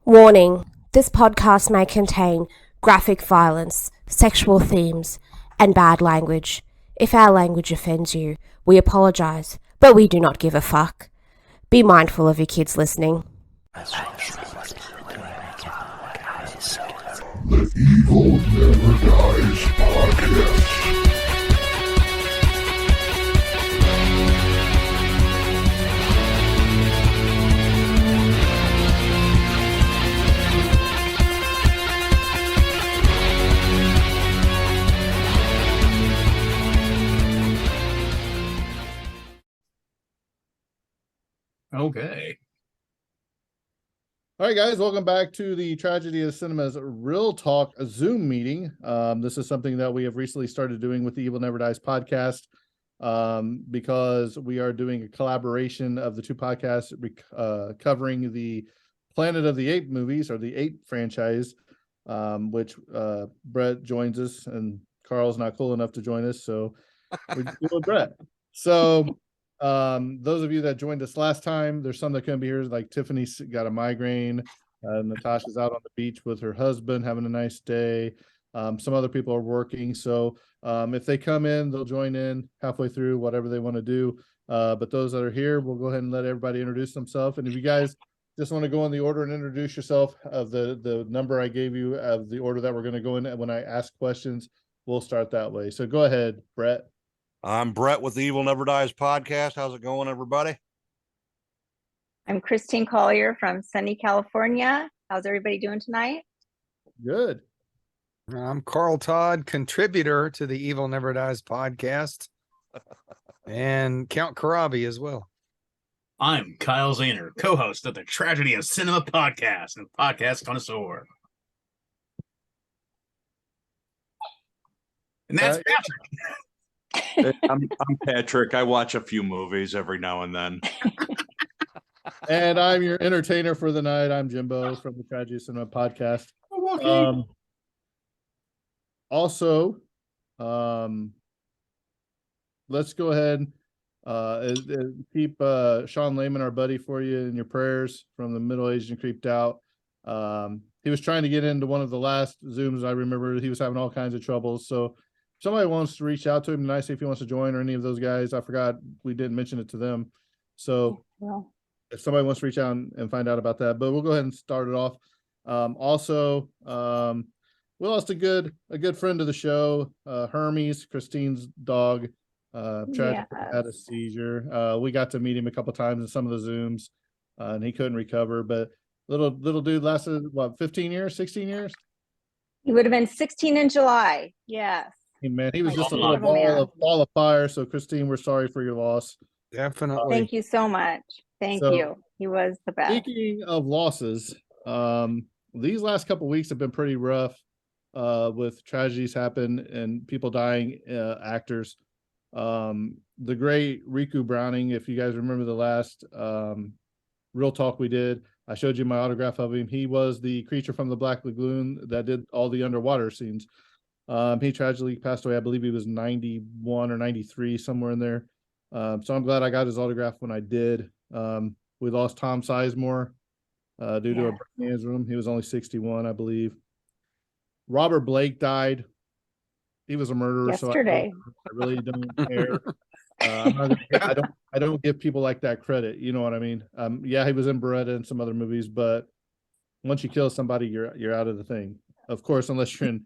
Warning: this podcast may contain graphic violence, sexual themes, and bad language. If our language offends you, we apologize, but we do not give a fuck. Be mindful of your kids listening. The Evil Never Dies podcast. Okay. All right, guys, welcome back to the Tragedy of Cinema's Real Talk Zoom meeting. This is something that we have recently started doing with the Evil Never Dies podcast because we are doing a collaboration of the two podcasts covering the Planet of the Apes movies, or the Ape franchise, which Brett joins us, and Carl's not cool enough to join us, so we're doing Brett. So those of you that joined us last time, there's some that couldn't be here, like Tiffany's got a migraine, Natasha's out on the beach with her husband having a nice day. Some other people are working, so if they come in, they'll join in halfway through, whatever they want to do. But those that are here, we'll go ahead and let everybody introduce themselves. And if you guys just want to go in the order and introduce yourself of the number I gave you, of the order that we're going to go in when I ask questions, we'll start that way. So go ahead, Brett. I'm Brett with the Evil Never Dies podcast. How's it going, everybody? I'm Christine Collier from sunny California. How's everybody doing tonight? Good. I'm Carl Todd, contributor to the Evil Never Dies podcast, and Count Karabi as well. I'm Kyle Zahner, co-host of the Tragedy of Cinema podcast and podcast connoisseur. And that's Patrick. I'm Patrick. I watch a few movies every now and then. And I'm your entertainer for the night. I'm Jimbo from the Tragedy of Cinema podcast. Also, let's go ahead keep Sean Lehman, our buddy, for you in your prayers, from the middle-aged and creeped out. He was trying to get into one of the last Zooms. I remember he was having all kinds of troubles. So if somebody wants to reach out to him tonight, see if he wants to join, or any of those guys. I forgot we didn't mention it to them. So if somebody wants to reach out and find out about that, but we'll go ahead and start it off. We lost a good friend of the show, Hermes, Christine's dog, tragically had a seizure. We got to meet him a couple times in some of the Zooms, and he couldn't recover. But little dude lasted, what, 15 years, 16 years? He would have been 16 in July. Yes. Hey, man, he was just a little ball of fire. So, Christine, we're sorry for your loss. Definitely. Thank you so much. Thank you. He was the best. Speaking of losses, these last couple of weeks have been pretty rough, with tragedies happen and people dying, actors. The great Riku Browning, if you guys remember the last Real Talk we did, I showed you my autograph of him. He was the creature from the Black Lagoon that did all the underwater scenes. He tragically passed away. I believe he was 91 or 93, somewhere in there. So I'm glad I got his autograph when I did. We lost Tom Sizemore due to a brain aneurysm. He was only 61, I believe. Robert Blake died. He was a murderer. Yesterday. So I really don't care. I don't give people like that credit. You know what I mean? Yeah, he was in Beretta and some other movies, but once you kill somebody, you're out of the thing. Of course, unless you're in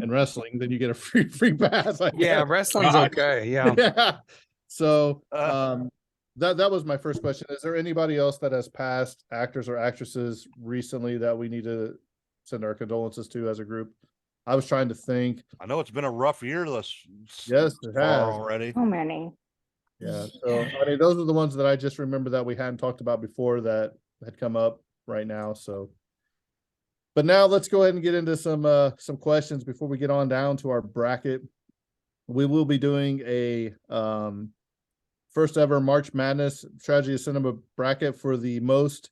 wrestling, then you get a free pass. Yeah, wrestling's okay. Yeah. Yeah. So that was my first question. Is there anybody else that has passed, actors or actresses, recently that we need to send our condolences to as a group? I was trying to think. I know it's been a rough year this Yes, it has already. So many. Yeah. So I mean, those are the ones that I just remember that we hadn't talked about before that had come up right now. So, but now let's go ahead and get into some questions before we get on down to our bracket. We will be doing a first ever March Madness Tragedy of Cinema bracket for the most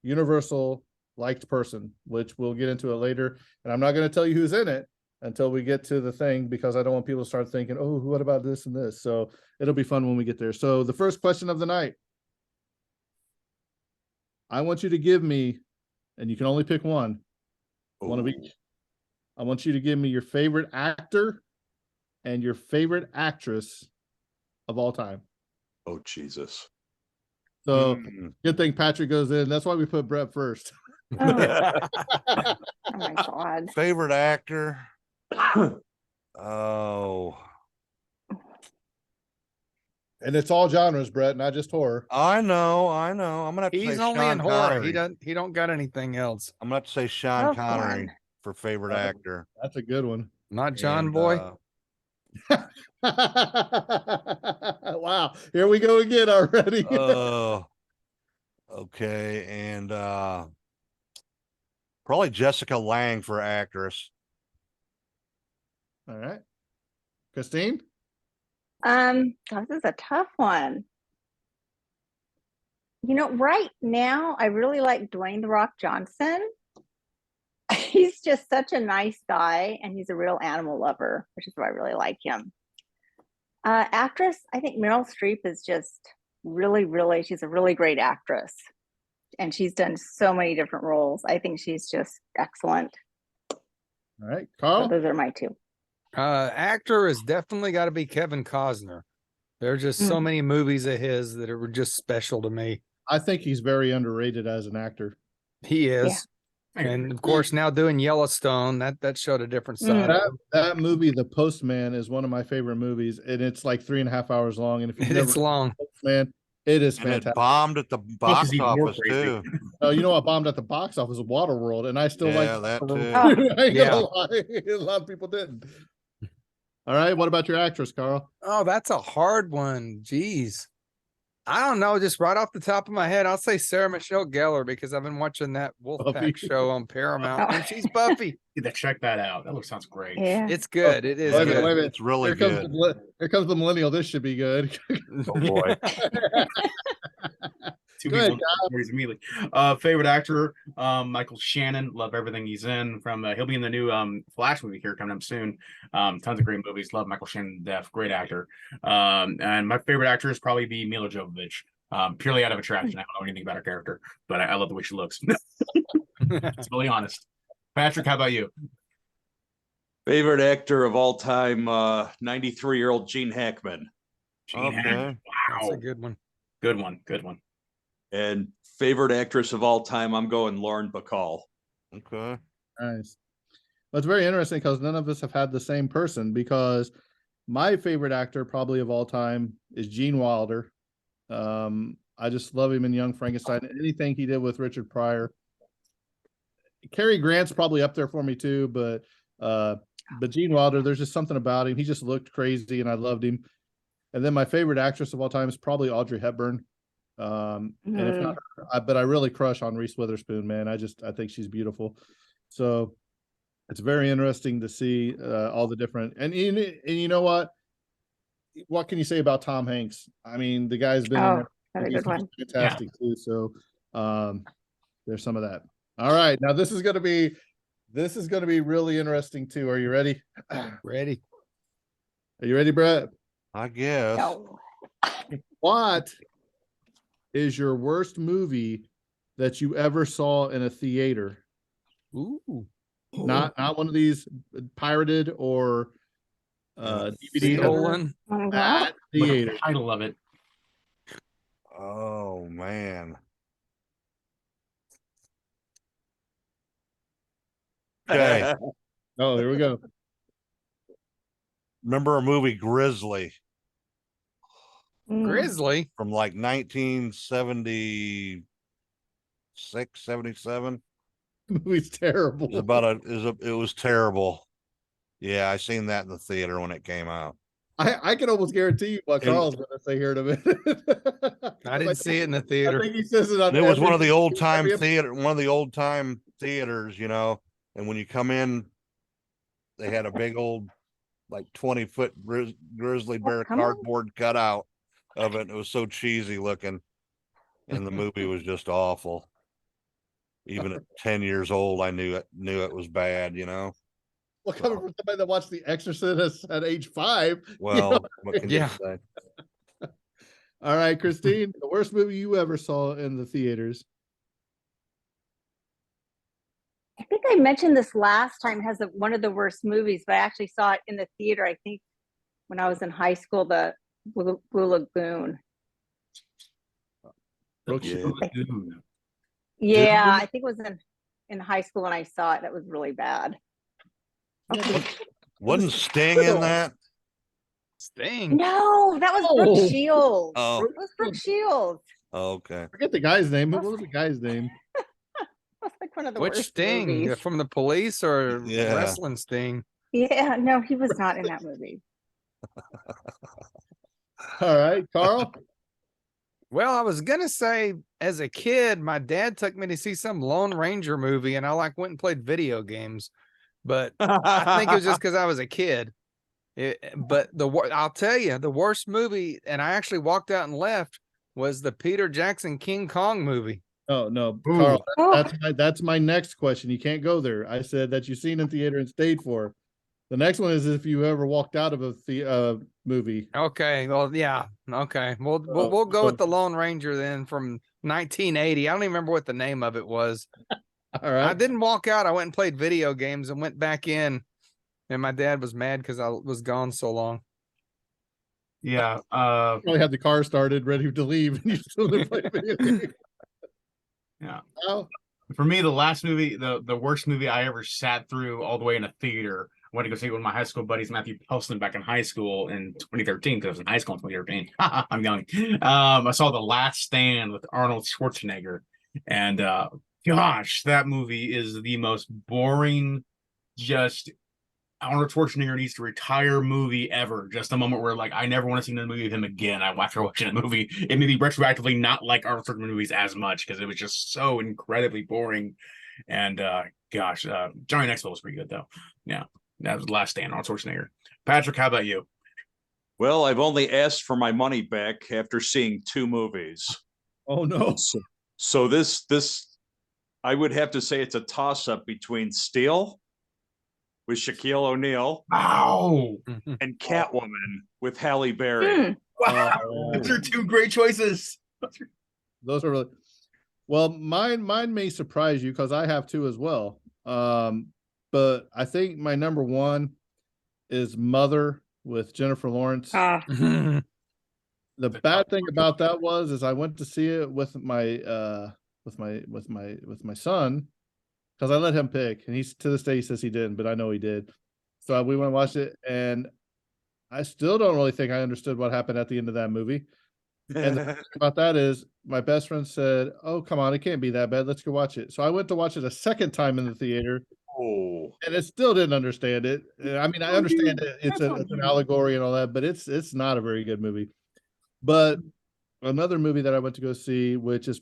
universal liked person, which we'll get into it later. And I'm not going to tell you who's in it until we get to the thing, because I don't want people to start thinking, oh, what about this and this? So it'll be fun when we get there. So the first question of the night, I want you to give me and you can only pick one of Ooh. each. I want you to give me your favorite actor and your favorite actress of all time. Oh, Jesus. So Mm. good thing Patrick goes in. That's why we put Brett first. Oh, oh my God. Favorite actor? Oh, And it's all genres, Brett, not just horror. I know. I'm gonna have to He's say only Sean in horror. He Connery. don't got anything else. I'm gonna have to say Sean Oh, Connery fun. for favorite Oh. actor. That's a good one. Not John And, Boy. Wow. Here we go again already. Okay, and probably Jessica Lange for actress. All right. Christine? God, this is a tough one. You know, right now, I really like Dwayne The Rock Johnson. He's just such a nice guy, and he's a real animal lover, which is why I really like him. Actress, I think Meryl Streep is just she's a really great actress. And she's done so many different roles. I think she's just excellent. All right. So Carl? those are my two. Actor has definitely got to be Kevin Costner. There are just so many movies of his that were just special to me. I think he's very underrated as an actor. He is. And of course, now doing Yellowstone, that showed a different side. of him. That movie, The Postman, is one of my favorite movies, and it's like 3.5 hours long. And if you've never It's long. Postman, it is And it fantastic. bombed at the box even more office crazy. too. You know what bombed at the box office? Waterworld, and I still Yeah, like that Waterworld. too. I ain't Yeah. gonna lie. A lot of people didn't. All right, what about your actress, Carl? Oh, that's a hard one. Jeez. I don't know. Just right off the top of my head, I'll say Sarah Michelle Gellar because I've been watching that Buffy. Wolfpack show on Paramount, and she's Buffy. Check that out. That sounds great. Yeah. It's good. It is Wait a minute, good. wait a minute. It's really Here comes good. here comes the millennial. This should be good. Oh boy. Two Go ahead, people stories immediately. Favorite actor, Michael Shannon. Love everything he's in. He'll be in the new Flash movie here coming up soon. Tons of great movies. Love Michael Shannon to death. Great actor. And my favorite actor is probably be Mila Jovovich. Purely out of attraction. I don't know anything about her character, but I love the way she looks. It's really honest. Patrick, how about you? Favorite actor of all time, 93-year-old Gene Hackman. Gene Okay. Hackman. That's Wow. a good one. Good one. Good one. And favorite actress of all time, I'm going Lauren Bacall. Okay. Nice. Well, it's very interesting because none of us have had the same person, because my favorite actor probably of all time is Gene Wilder. I just love him in Young Frankenstein. Anything he did with Richard Pryor. Cary Grant's probably up there for me too, but Gene Wilder, there's just something about him. He just looked crazy and I loved him. And then my favorite actress of all time is probably Audrey Hepburn. And if not her, but I really crush on Reese Witherspoon, man. I think she's beautiful. So it's very interesting to see all the different, and you know what can you say about Tom Hanks? I mean, the guy's been in That's a good one. fantastic too. So there's some of that. All right, now this is going to be really interesting too. Are you ready? Ready? Are you ready, Brett? I guess. No. What is your worst movie that you ever saw in a theater? Ooh. Not one of these pirated or DVD Stolen. at Look at theater. the title of it. Oh man. Okay. Oh, here we go. Remember a movie Grizzly Grizzly. from like 1976, 77? Movie's terrible. It was terrible. Yeah, I seen that in the theater when it came out. I can almost guarantee you what And- Carl's going to say here in a minute. I didn't see it in the I theater. think he says it on. And it was one of every- the old time every- theaters, you know. And when you come in, they had a big old, like 20-foot grizzly bear come on. cardboard cutout of it. It was so cheesy looking, and the movie was just awful. Even at 10 years old, I knew it was bad, you know. Well, coming from somebody that watched The Exorcist at age 5. Well, what can Yeah. you say? All right, Christine, the worst movie you ever saw in the theaters? think I mentioned this last time. Has one of the worst movies, but I actually saw it in the theater. I think when I was in high school, the Blue Lagoon. Brooke Yeah. Shields. Lagoon. Yeah, Dune? I think it was in high school when I saw it. It was really bad. Wasn't Sting in that? Sting. No, that was Brooke Oh. Shields. Oh, It was Brooke Shields. okay. Forget the guy's name. What was the guy's name? That's like one of the Which worst Sting? movies. From the Police or Yeah. wrestling Sting? Yeah, no, he was not in that movie. All right, Carl. Well, I was gonna say, as a kid, my dad took me to see some Lone Ranger movie, and I went and played video games. But I think it was just because I was a kid. But I'll tell you, the worst movie, and I actually walked out and left, was the Peter Jackson King Kong movie. Oh no, Ooh. Carl. Oh, That's my next question. You can't go there. I said that you've seen in theater and stayed for. The next one is if you ever walked out of a movie. Okay, well, yeah, okay, we'll go with the Lone Ranger then from 1980. I don't even remember what the name of it was. All right. I didn't walk out. I went and played video games and went back in, and my dad was mad because I was gone so long. Yeah. Probably had the car started, ready to leave, and you still didn't play video games. Yeah. Oh, For me, the last movie, the worst movie I ever sat through all the way in a theater. I went to go see it with my high school buddies, Matthew Pelson, back in high school in 2013, because I was in high school in 2013. I'm young. I saw The Last Stand with Arnold Schwarzenegger. And gosh, that movie is the most boring, just Arnold Schwarzenegger needs to retire movie ever. Just a moment where, like, I never want to see another movie with him again. After watching that movie, it made me retroactively not like Arnold Schwarzenegger movies as much because it was just so incredibly boring. And gosh, Johnny Knoxville was pretty good though. Yeah, that was The Last Stand, Arnold Schwarzenegger. Patrick, how about you? Well, I've only asked for my money back after seeing 2 movies. oh no. So this I would have to say it's a toss-up between Steel with Shaquille O'Neal Wow, and Catwoman with Halle Berry. hmm. wow, those are 2 great choices. Those are really well. Mine may surprise you because I have 2 as well. But I think my number 1 is Mother with Jennifer Lawrence. Ah, The bad thing about that is I went to see it with my son because I let him pick, and he's to this day he says he didn't, but I know he did. So we went and watched it, and I still don't really think I understood what happened at the end of that movie. And the thing about that is my best friend said, "Oh, come on, it can't be that bad. Let's go watch it." So I went to watch it a second time in the theater, Oh, and it still didn't understand it. I mean, I understand it. It's an allegory and all that, but it's not a very good movie. But another movie that I went to go see, which is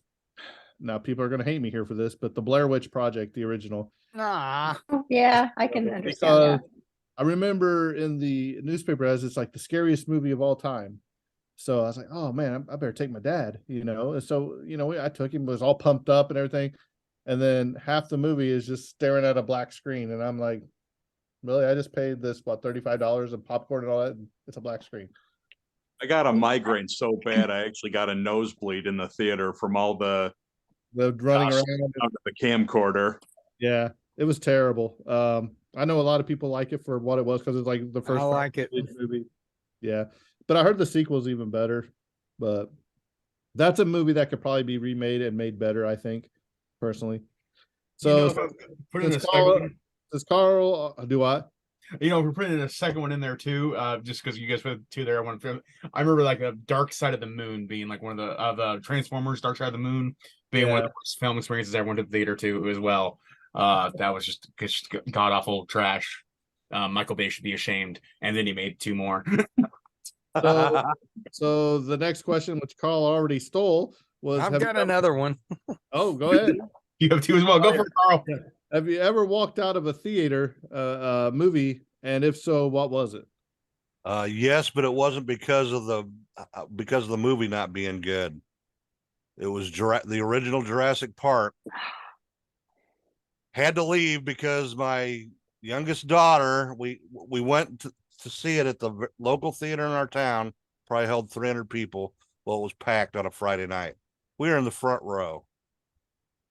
now people are going to hate me here for this, but the Blair Witch Project, the original. Nah. yeah, I can understand Because that. I remember in the newspaper as it's like the scariest movie of all time. So I was like, oh man, I better take my dad, And so, I took him, was all pumped up and everything. And then half the movie is just staring at a black screen. And I'm like, really? I just paid this, $35 of popcorn and all that. And it's a black screen. I got a migraine so bad I actually got a nosebleed in the theater from all the Running Gosh. around. under the camcorder. Yeah, it was terrible. I know a lot of people like it for what it was because it's like the first I like it. movie. Yeah, but I heard the sequel's even better. But that's a movie that could probably be remade and made better, I think, personally. So put in a since second, do I? if we're putting a second one in there too, just because you guys put 2 there, I remember like a Dark Side of the Moon being like one of the Transformers, Dark Side of the Moon being one of the worst film experiences I ever went to the theater to as well. That was just god awful trash. Michael Bay should be ashamed, and then he made 2 more. So the next question, which Carl already stole, was I've have got you ever- another one. Oh, go ahead. You have 2 as well. Go for it, Carl. Have you ever walked out of a theater movie, and if so, what was it? Yes, but it wasn't because of the movie not being good. It was the original Jurassic Park. Had to leave because my youngest daughter, we went to see it at the local theater in our town, probably held 300 people. Well, it was packed on a Friday night. We were in the front row.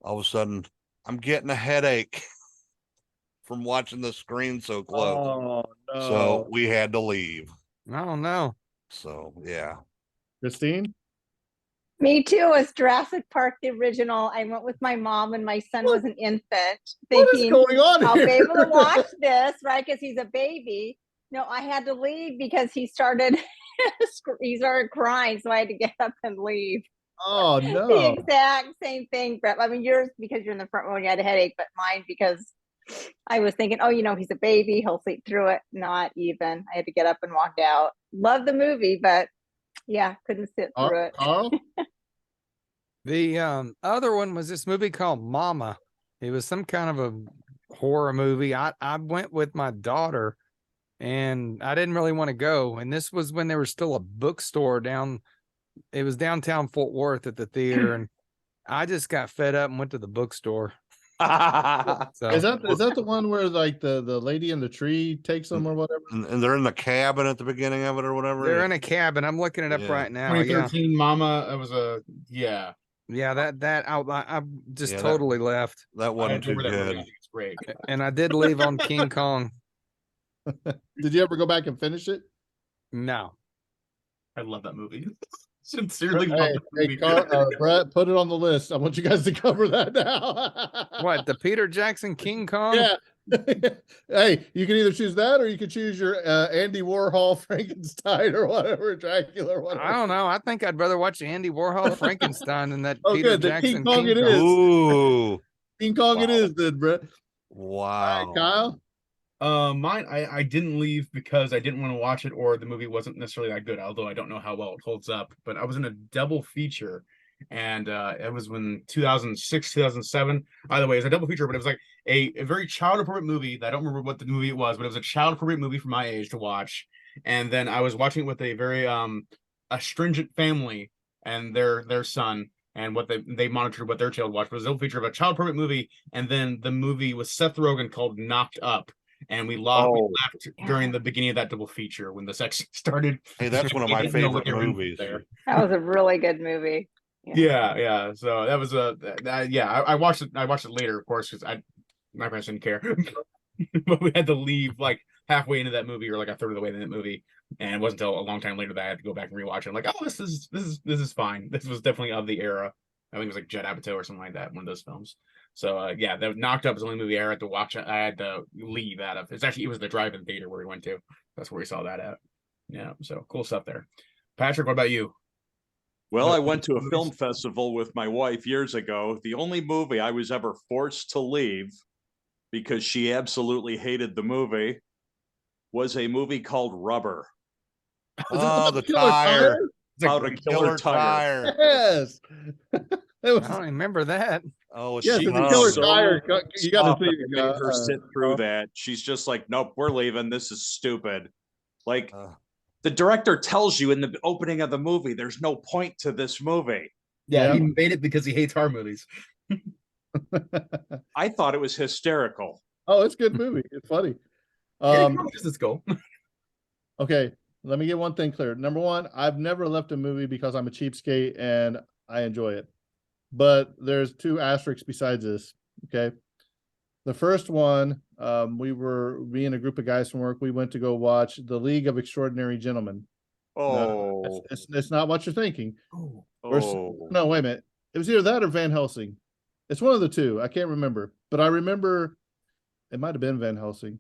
All of a sudden, I'm getting a headache. from watching the screen so close. Oh no. So we had to leave. I don't know. So yeah. Christine? Me too. Was Jurassic Park the original? I went with my mom when my son was an infant, What is thinking going on I'll here? be able to watch this, right? Because he's a baby. No, I had to leave because he started crying, so I had to get up and leave. Oh The no. exact same thing, Brett. I mean, yours because you're in the front row and you had a headache, but mine because I was thinking, oh, he's a baby, he'll sleep through it. Not even. I had to get up and walk out. Love the movie, but yeah, couldn't sit through it. Carl? The other one was this movie called Mama. It was some kind of a horror movie. I went with my daughter and I didn't really want to go. And this was when there was still a bookstore it was downtown Fort Worth at the theater. And I just got fed up and went to the bookstore. So Is that the one where like the lady in the tree takes them or whatever? And they're in the cabin at the beginning of it or whatever. they're in a cabin. I'm looking it up Yeah. right now. Yeah. 2013 Mama. It was yeah. Yeah, that I just Yeah, that- totally left. That I wasn't too remember that movie. I good. think it's great. And I did leave on King Kong. Did you ever go back and finish it? No. I love that movie. Sincerely love Hey, that hey movie. Carl, Brett, put it on the list. I want you guys to cover that now. What, the Peter Jackson King Kong? Yeah. Hey, you can either choose that or you can choose your Andy Warhol Frankenstein or whatever, Dracula or whatever. I don't know. I think I'd rather watch Andy Warhol Frankenstein than that Oh, Peter good. The Jackson King Kong it Kong. is. Ooh, King Kong it Wow. is, then, Brett. All wow. right, Kyle. Mine, I didn't leave because I didn't want to watch it or the movie wasn't necessarily that good, although I don't know how well it holds up. But I was in a double feature, and it was when 2006, 2007. Either way, it was a double feature, but it was like a very child appropriate movie. I don't remember what the movie it was, but it was a child appropriate movie for my age to watch. And then I was watching it with a very astringent family and their son. And what they monitored what their child watched. But it was a double feature of a child appropriate movie, and then the movie with Seth Rogen called Knocked Up. And we left during the beginning of that double feature when the sex started. Hey, that's one of my We didn't know what favorite they were doing movies. there. That was a really good movie. Yeah. So that was I watched it. I watched it later, of course, because my parents didn't care. But we had to leave like halfway into that movie or like a third of the way into that movie, and it wasn't until a long time later that I had to go back and rewatch it. I'm like, oh, this is fine. This was definitely of the era. I think it was like Judd Apatow or something like that, one of those films. So yeah, that Knocked Up is the only movie I had to watch. I had to leave out of. It was the drive-in theater where we went to. That's where we saw that at. Yeah, so cool stuff there. Patrick, what about you? Well, I went to a film festival with my wife years ago. The only movie I was ever forced to leave because she absolutely hated the movie was a movie called Rubber. Oh, the Killer tire. About a killer tire. Yes. It was, I don't remember that. Oh, it's yes, she it's a was killer so tire. You got to see to make her sit it. through that. She's just like, nope, we're leaving. This is stupid. Like Uh, the director tells you in the opening of the movie, there's no point to this movie. Yeah, Yeah. he made it because he hates horror movies. I thought it was hysterical. Oh, it's a good movie. It's funny. Just its goal. Okay, let me get one thing clear. Number one, I've never left a movie because I'm a cheapskate and I enjoy it. But there's two asterisks besides this. Okay. The first one, me and a group of guys from work, we went to go watch The League of Extraordinary Gentlemen. Oh, No, it's not what you're thinking. oh. No, wait a minute. It was either that or Van Helsing. It's one of the two. I can't remember. But I remember it might have been Van Helsing.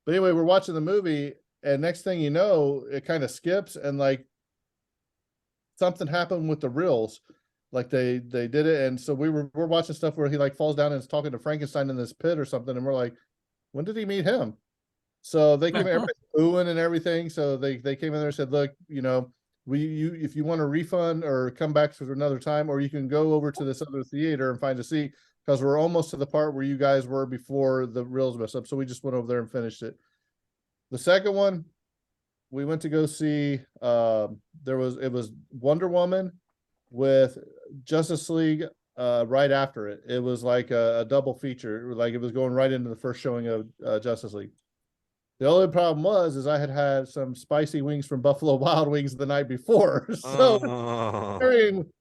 But anyway, we're watching the movie, and next thing you know, it kind of skips, and like something happened with the reels. Like they did it, and so we're watching stuff where he like falls down and is talking to Frankenstein in this pit or something, and we're like, when did he meet him? So they came everybody booing and everything. So they came in there and said, look, if you want a refund or come back for another time, or you can go over to this other theater and find a seat, because we're almost to the part where you guys were before the reels messed up. So we just went over there and finished it. The second one, we went to go see, it was Wonder Woman with Justice League right after it. It was like a double feature. Like it was going right into the first showing of Justice League. The only problem is I had some spicy wings from Buffalo Wild Wings the night before. So Oh,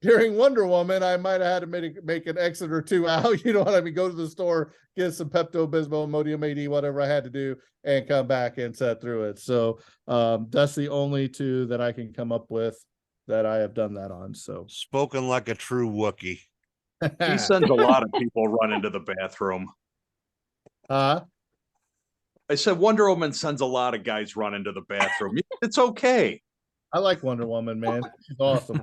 during Wonder Woman, I might have had to make an exit or two out. You know what I mean? Go to the store, get some Pepto Bismol, Imodium AD, whatever I had to do, and come back and set through it. So that's the only two that I can come up with that I have done that on. So spoken like a true Wookiee. He sends a lot of people run into the bathroom. I said Wonder Woman sends a lot of guys run into the bathroom. It's okay. I like Wonder Woman, man. She's awesome.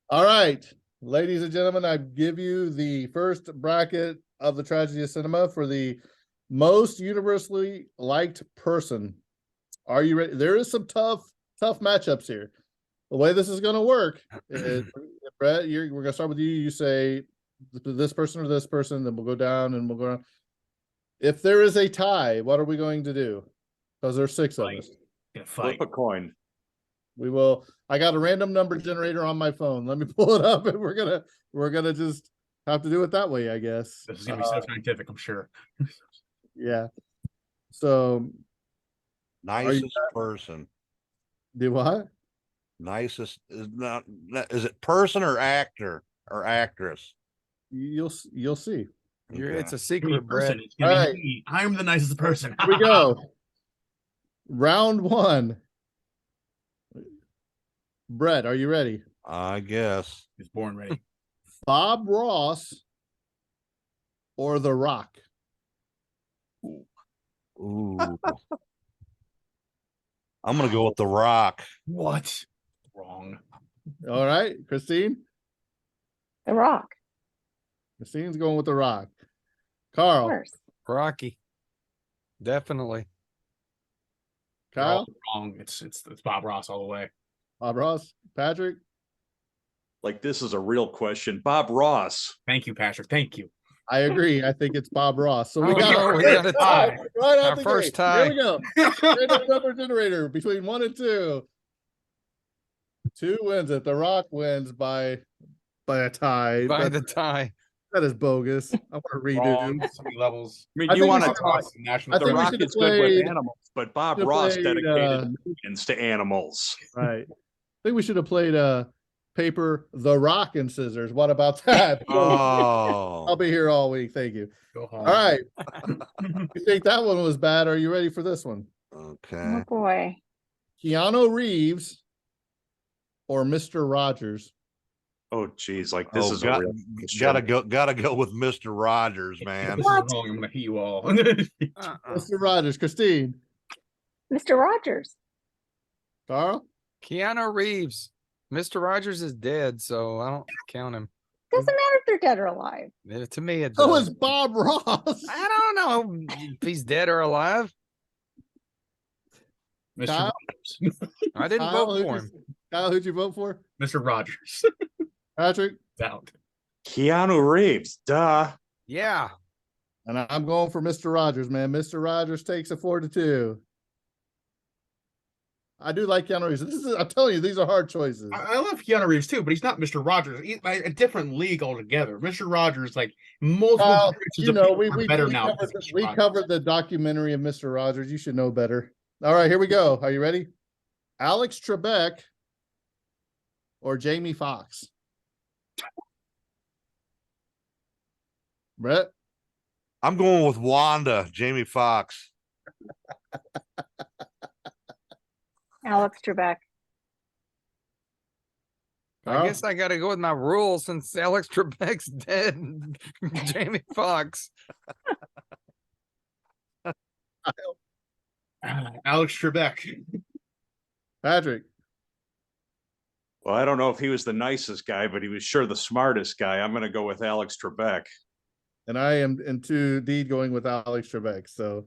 All right, ladies and gentlemen, I give you the first bracket of the Tragedy of Cinema for the most universally liked person. Are you ready? There is some tough matchups here. The way this is going to work is, Brett, we're going to start with you. You say this person or this person, then we'll go down and we'll go around. If there is a tie, what are we going to do? Because there's 6 of us. Flip a coin. We will. I got a random number generator on my phone. Let me pull it up, and we're gonna just have to do it that way, I guess. This is gonna be so scientific, I'm sure. Yeah. So Nicest person. do what? Nicest is not. Is it person or actor or actress? You'll see. It's a Be a secret, Brett. person. It's gonna be All right. me. I'm the nicest person. Here we go. Round 1. Brett, are you ready? I guess. He's born ready. Bob Ross or The Rock? Ooh. I'm gonna go with The Rock. What? Wrong. All right, Christine. The Rock, Christine's going with The Rock. of Carl. course. Rocky. Definitely. Kyle. Wrong. It's Bob Ross all the way. Bob Ross. Patrick. Like this is a real question. Bob Ross. Thank you, Patrick. Thank you. I agree. I think it's Bob Ross. So Oh, we got no, we got a tie. right out Our the first gate. tie. Here we go. Random number generator between 1 and 2. 2 wins it. The Rock wins by a tie. By the tie. That is bogus. I want to redo. Wrong. So many levels. I mean, I you think want we to should- talk. National I The think we Rock should have is good with played- animals, but Bob should have Ross played, dedicated millions to animals. Right. I think we should have played paper, the Rock and scissors. What about that? I'll Oh, be here all week. Thank you. Go home. All right. You think that one was bad? Are you ready for this one? okay. Oh boy. Keanu Reeves or Mr. Rogers? Oh, geez, like this Oh, is a real gotta go with Mr. Rogers, man. This is wrong. I'm gonna hit you all. Mr. Rogers. Christine. Mr. Rogers. Carl? Keanu Reeves. Mr. Rogers is dead, so I don't count him. Doesn't matter if they're dead or alive. To me, it So does. is Bob Ross. I don't know if he's dead or alive. Mr. Kyle? Rogers. I didn't Kyle, vote for him. Kyle, who'd you vote for? Mr. Rogers. Patrick? Out. Keanu Reeves. Duh. Yeah. And I'm going for Mr. Rogers, man. Mr. Rogers takes a 4-2. I do like Keanu Reeves. I'm telling you, these are hard choices. I love Keanu Reeves too, but he's not Mr. Rogers. He's a different league altogether. Mr. Rogers, like multiple. Well, generations you of know, people we are better now. covered, because of Mr. we Rogers. covered the documentary of Mr. Rogers. You should know better. All right, here we go. Are you ready? Alex Trebek or Jamie Foxx? Brett? I'm going with Wanda, Jamie Foxx. Alex Trebek. Carl? I guess I got to go with my rule since Alex Trebek's dead. Jamie Foxx. Alex Trebek. Patrick? Well, I don't know if he was the nicest guy, but he was sure the smartest guy. I'm going to go with Alex Trebek. And I am indeed going with Alex Trebek. So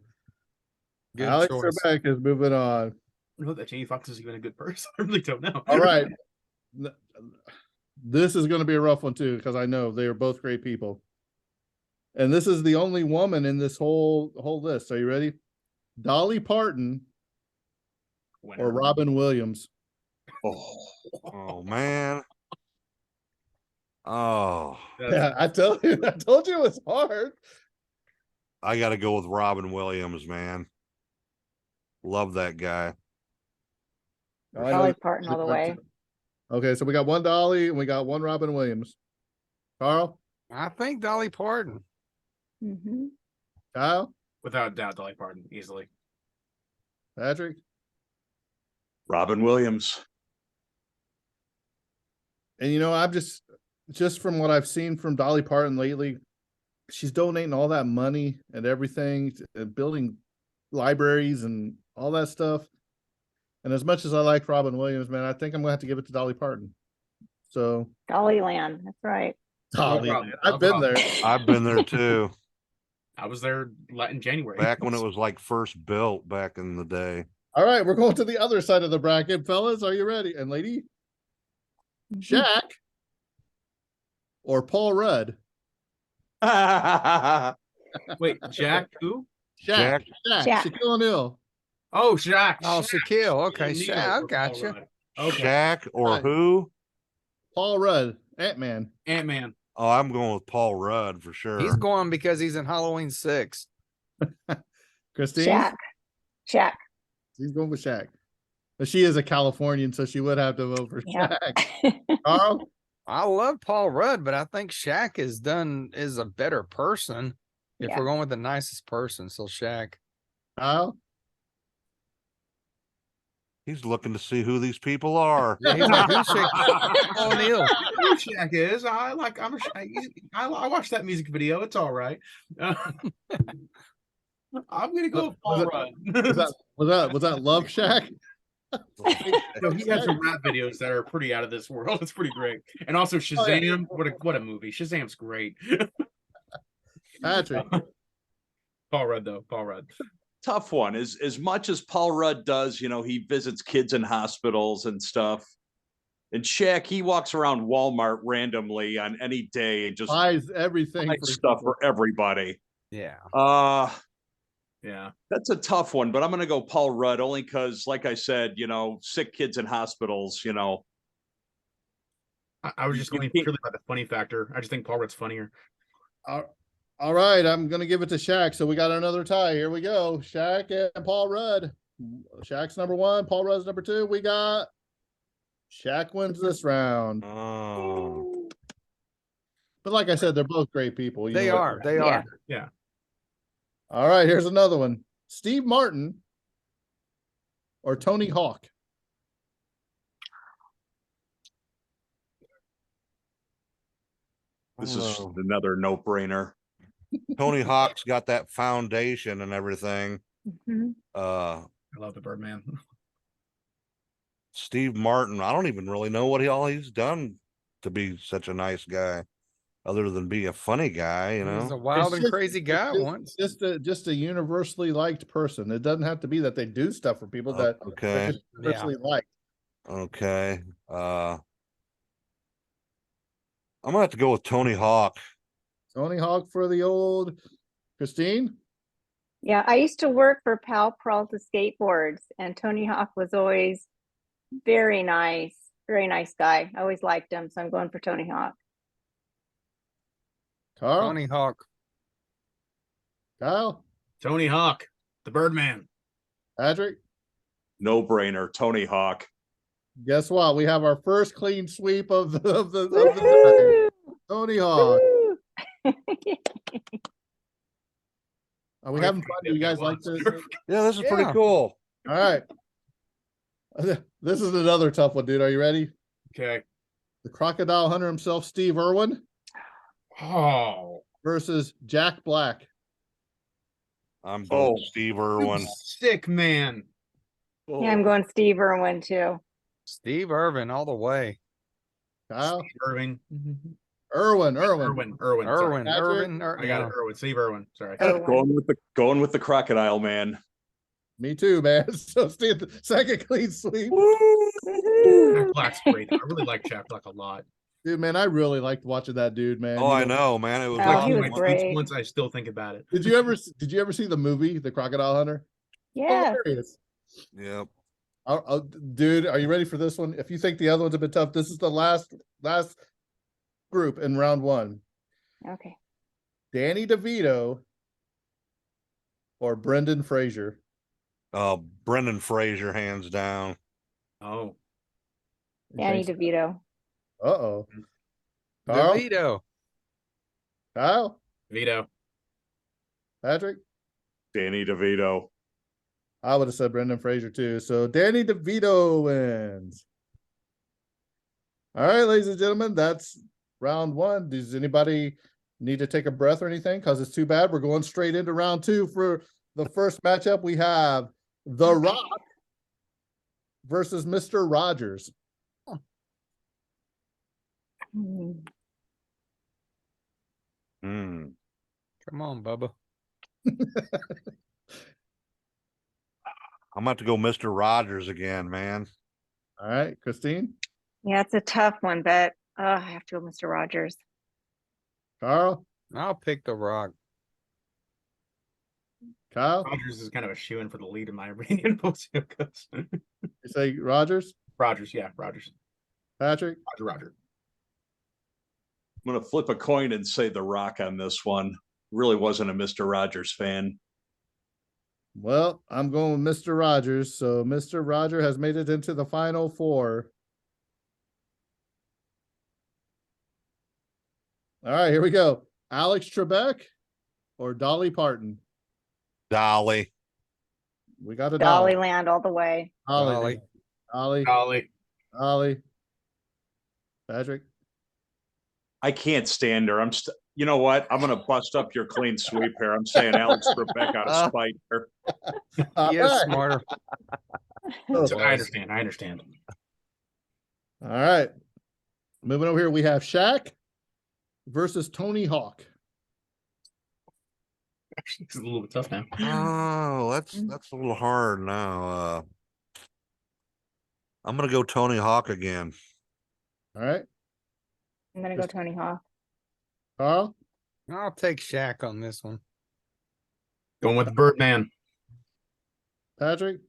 Good Alex choice. Trebek is moving on. I know that Jamie Foxx is even a good person. I really don't know. All right. This is going to be a rough one too, because I know they are both great people. And this is the only woman in this whole list. Are you ready? Dolly Parton Winner. or Robin Williams? Oh man. Oh, Yeah, I told you it was hard. I gotta go with Robin Williams, man. Love that guy. I know Dolly you- Parton all the way. Okay, so we got one Dolly and we got one Robin Williams. Carl, I think Dolly Parton. Hmm. Kyle, Without a doubt, Dolly Parton, easily. Patrick. Robin Williams. And I'm just from what I've seen from Dolly Parton lately, she's donating all that money and everything and building libraries and all that stuff. And as much as I like Robin Williams, man, I think I'm gonna have to give it to Dolly Parton. So Dollyland. That's right. Dolly, problem. I've No been problem. there. I've been there too. I was there in January. Back when it was like first built back in the day. All right, we're going to the other side of the bracket, fellas. Are you ready? And lady, Shaq or Paul Rudd? Wait, Jack who? Shaq. Shaq. Shaquille O'Neal. Oh, Shaq. Oh, Shaquille. Okay, Shaquille Shaq. O'Neal I or got Paul you. Rudd. Okay. Shaq or Right. who? Paul Rudd. Ant-Man. Ant-Man. Oh, I'm going with Paul Rudd for sure. He's going because he's in Halloween 6. Christine? Shaq. Shaq. She's going with Shaq. But she is a Californian, so she would have to vote for Yeah. Shaq. Carl? I love Paul Rudd, but I think Shaq is a better person if Yeah. we're going with the nicest person. So Shaq. Kyle? He's looking to see who these people are. Yeah, he's like, who's Shaquille O'Neal? I know who Shaq is. I watched that music video. It's all right. I'm gonna go with Paul Rudd. Was that Love Shack? No, he has some rap videos that are pretty out of this world. It's pretty great. And also Shazam. What a movie. Shazam's great. Patrick. Paul Rudd though. Paul Rudd. Tough one. As much as Paul Rudd does, he visits kids in hospitals and stuff. And Shaq, he walks around Walmart randomly on any day and just Buys everything buys stuff for everybody. Yeah. Yeah. That's a tough one, but I'm gonna go Paul Rudd only because, like I said, sick kids in hospitals, I was just going purely by the funny factor. I just think Paul Rudd's funnier. All right, I'm gonna give it to Shaq. So we got another tie. Here we go. Shaq and Paul Rudd. Shaq's number one, Paul Rudd's number two. We got Shaq wins this round. Oh, But like I said, they're both great people. You They know what- are. They Yeah. are. Yeah. All right, here's another one. Steve Martin or Tony Hawk? This is Oh. another no-brainer. Tony Hawk's got that foundation and everything. Mhm. Uh, I love the Birdman. Steve Martin, I don't even really know what all he's done to be such a nice guy, other than be a funny guy, He's a know. wild It's and just- crazy guy it's once. just a universally liked person. It doesn't have to be that they do stuff for people that they're Okay, just universally liked. okay. I'm gonna have to go with Tony Hawk. Tony Hawk for the old Christine. Yeah, I used to work for Pal Peralta Skateboards, and Tony Hawk was always very nice guy. I always liked him, so I'm going for Tony Hawk. Carl, Tony Hawk. Kyle, Tony Hawk, the Birdman. Patrick. No-brainer. Tony Hawk. Guess what? We have our first clean sweep of the Woohoo! Tony Hawk. Woo! Are we having fun? Do you guys like this? Yeah, this is pretty Yeah. cool. All right. This is another tough one, dude. Are you ready? Okay. The crocodile hunter himself, Steve Irwin, Oh, versus Jack Black. I'm going Oh. Steve Irwin. sick man. Yeah, I'm going Steve Irwin too. Steve Irvin all the way. Kyle, Steve Irving. Irwin. Irwin. Sorry. Irwin. Patrick? Irvin. I got it. Irwin. Steve Irwin. Sorry. Irwin. Going with the crocodile man. Me too, man. So Steve, second clean sweep. Woohoo! Jack Black's great. I really like Jack Black a lot. Dude, man, I really liked watching that dude, man. Oh, I know, man. It was Oh, Like, he one was of my great. tweets once I still think about it. Did you ever see the movie, The Crocodile Hunter? Yeah. Hilarious. Yep. Dude, are you ready for this one? If you think the other ones have been tough, this is the last group in round one. Okay. Danny DeVito or Brendan Fraser. Brendan Fraser, hands down. Oh, Danny Okay. DeVito. Uh-oh. Carl, DeVito. Kyle, Vito. Patrick. Danny DeVito. I would have said Brendan Fraser too. So Danny DeVito wins. All right, ladies and gentlemen, that's round one. Does anybody need to take a breath or anything? Because it's too bad. We're going straight into round two. For the first matchup, we have The Rock versus Mr. Rogers. Hmm. Hmm. Come on, Bubba. I'm about to go Mr. Rogers again, man. All right, Christine, Yeah, it's a tough one, but I have to go Mr. Rogers. Carl, I'll pick The Rock. Kyle. Rogers is kind of a shoe in for the lead in my opinion. You say Rogers, Rogers, yeah, Rogers. Patrick. Roger. I'm going to flip a coin and say The Rock on this one. Really wasn't a Mr. Rogers fan. Well, I'm going with Mr. Rogers. So Mr. Roger has made it into the final four. All right, here we go. Alex Trebek or Dolly Parton? Dolly. We got a Dolly. Dollyland all the way. Dolly. Dolly. Golly. Dolly. Patrick. I can't stand her. You know what? I'm going to bust up your clean sweep here. I'm saying Alex Trebek out of spite here. All Yes, right. smarter. So I understand. All right. Moving over here, we have Shaq versus Tony Hawk. Actually, it's a little bit tough now. Oh, that's a little hard now. I'm gonna go Tony Hawk again. All right. I'm gonna go Tony Hawk. Carl. I'll take Shaq on this one. Going with Birdman. Patrick.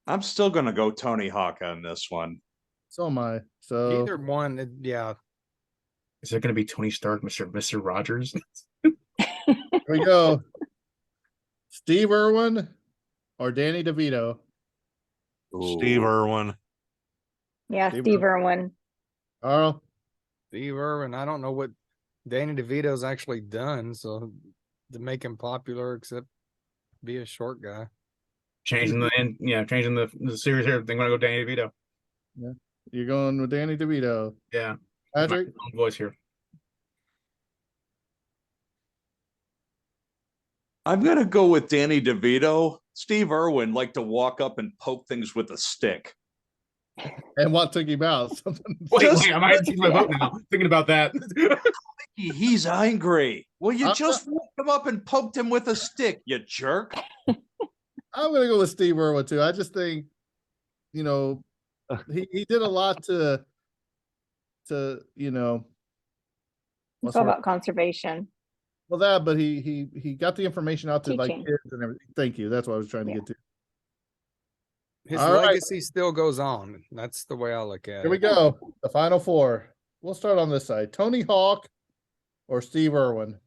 I'm still going to go Tony Hawk on this one. So am I. So Either one, yeah. Is it going to be Tony Stark, Mr. Rogers? here we go. Steve Irwin or Danny DeVito? Steve Irwin. Yeah, Steve Steve Irwin. Carl. Steve Irwin. I don't know what Danny DeVito's actually done, so to make him popular, except be a short guy. Changing the series here. They're going to go Danny DeVito. You're going with Danny DeVito. Yeah. Patrick. My own voice here. I'm going to go with Danny DeVito. Steve Irwin liked to walk up and poke things with a stick. And what took him out? Wait, I might change my vote now. Thinking about that. He's angry. Well, you I'm just walked him up and poked him with a stick, you jerk. I'm gonna go with Steve Irwin too. I just think, you know, he did a lot to you know, It's all about conservation. well that, but he got the information out to like Teaching. kids and everything. Thank you. That's what I was trying to get to. His All right. legacy still goes on. That's the way I look at Here we it. go. The final four. We'll start on this side. Tony Hawk or Steve Irwin?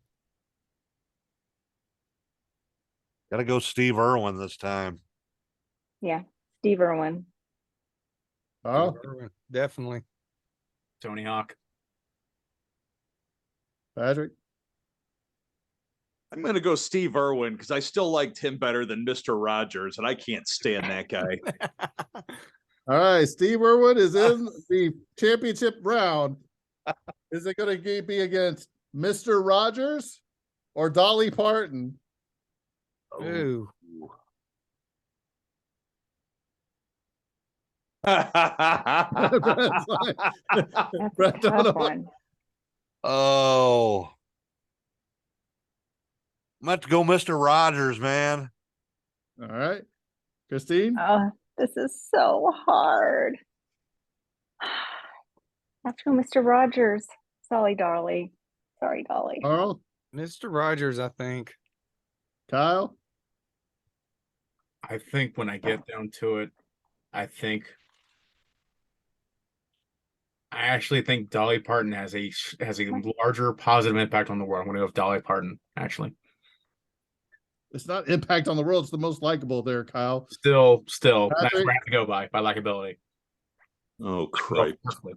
Gotta go Steve Irwin this time. Yeah, Steve Irwin. Carl. Steve Irwin, definitely. Tony Hawk. Patrick. I'm going to go Steve Irwin because I still liked him better than Mr. Rogers, and I can't stand that guy. All right, Steve Irwin is in the championship round. Is it going to be against Mr. Rogers or Dolly Parton? Ooh. That's Brett, a don't know. tough one. Oh, I'm about to go Mr. Rogers, man. All right, Christine. Oh, this is so hard. Let's go, Mr. Rogers. Sorry, Dolly. Sorry, Dolly. Carl. Mr. Rogers, I think. Kyle. I think when I get down to it, I actually think Dolly Parton has a larger positive impact on the world. I'm going to go with Dolly Parton, actually. It's not impact on the world. It's the most likable there, Kyle. Still, that's Patrick? where I have to go by likability. Oh, crap. Personally.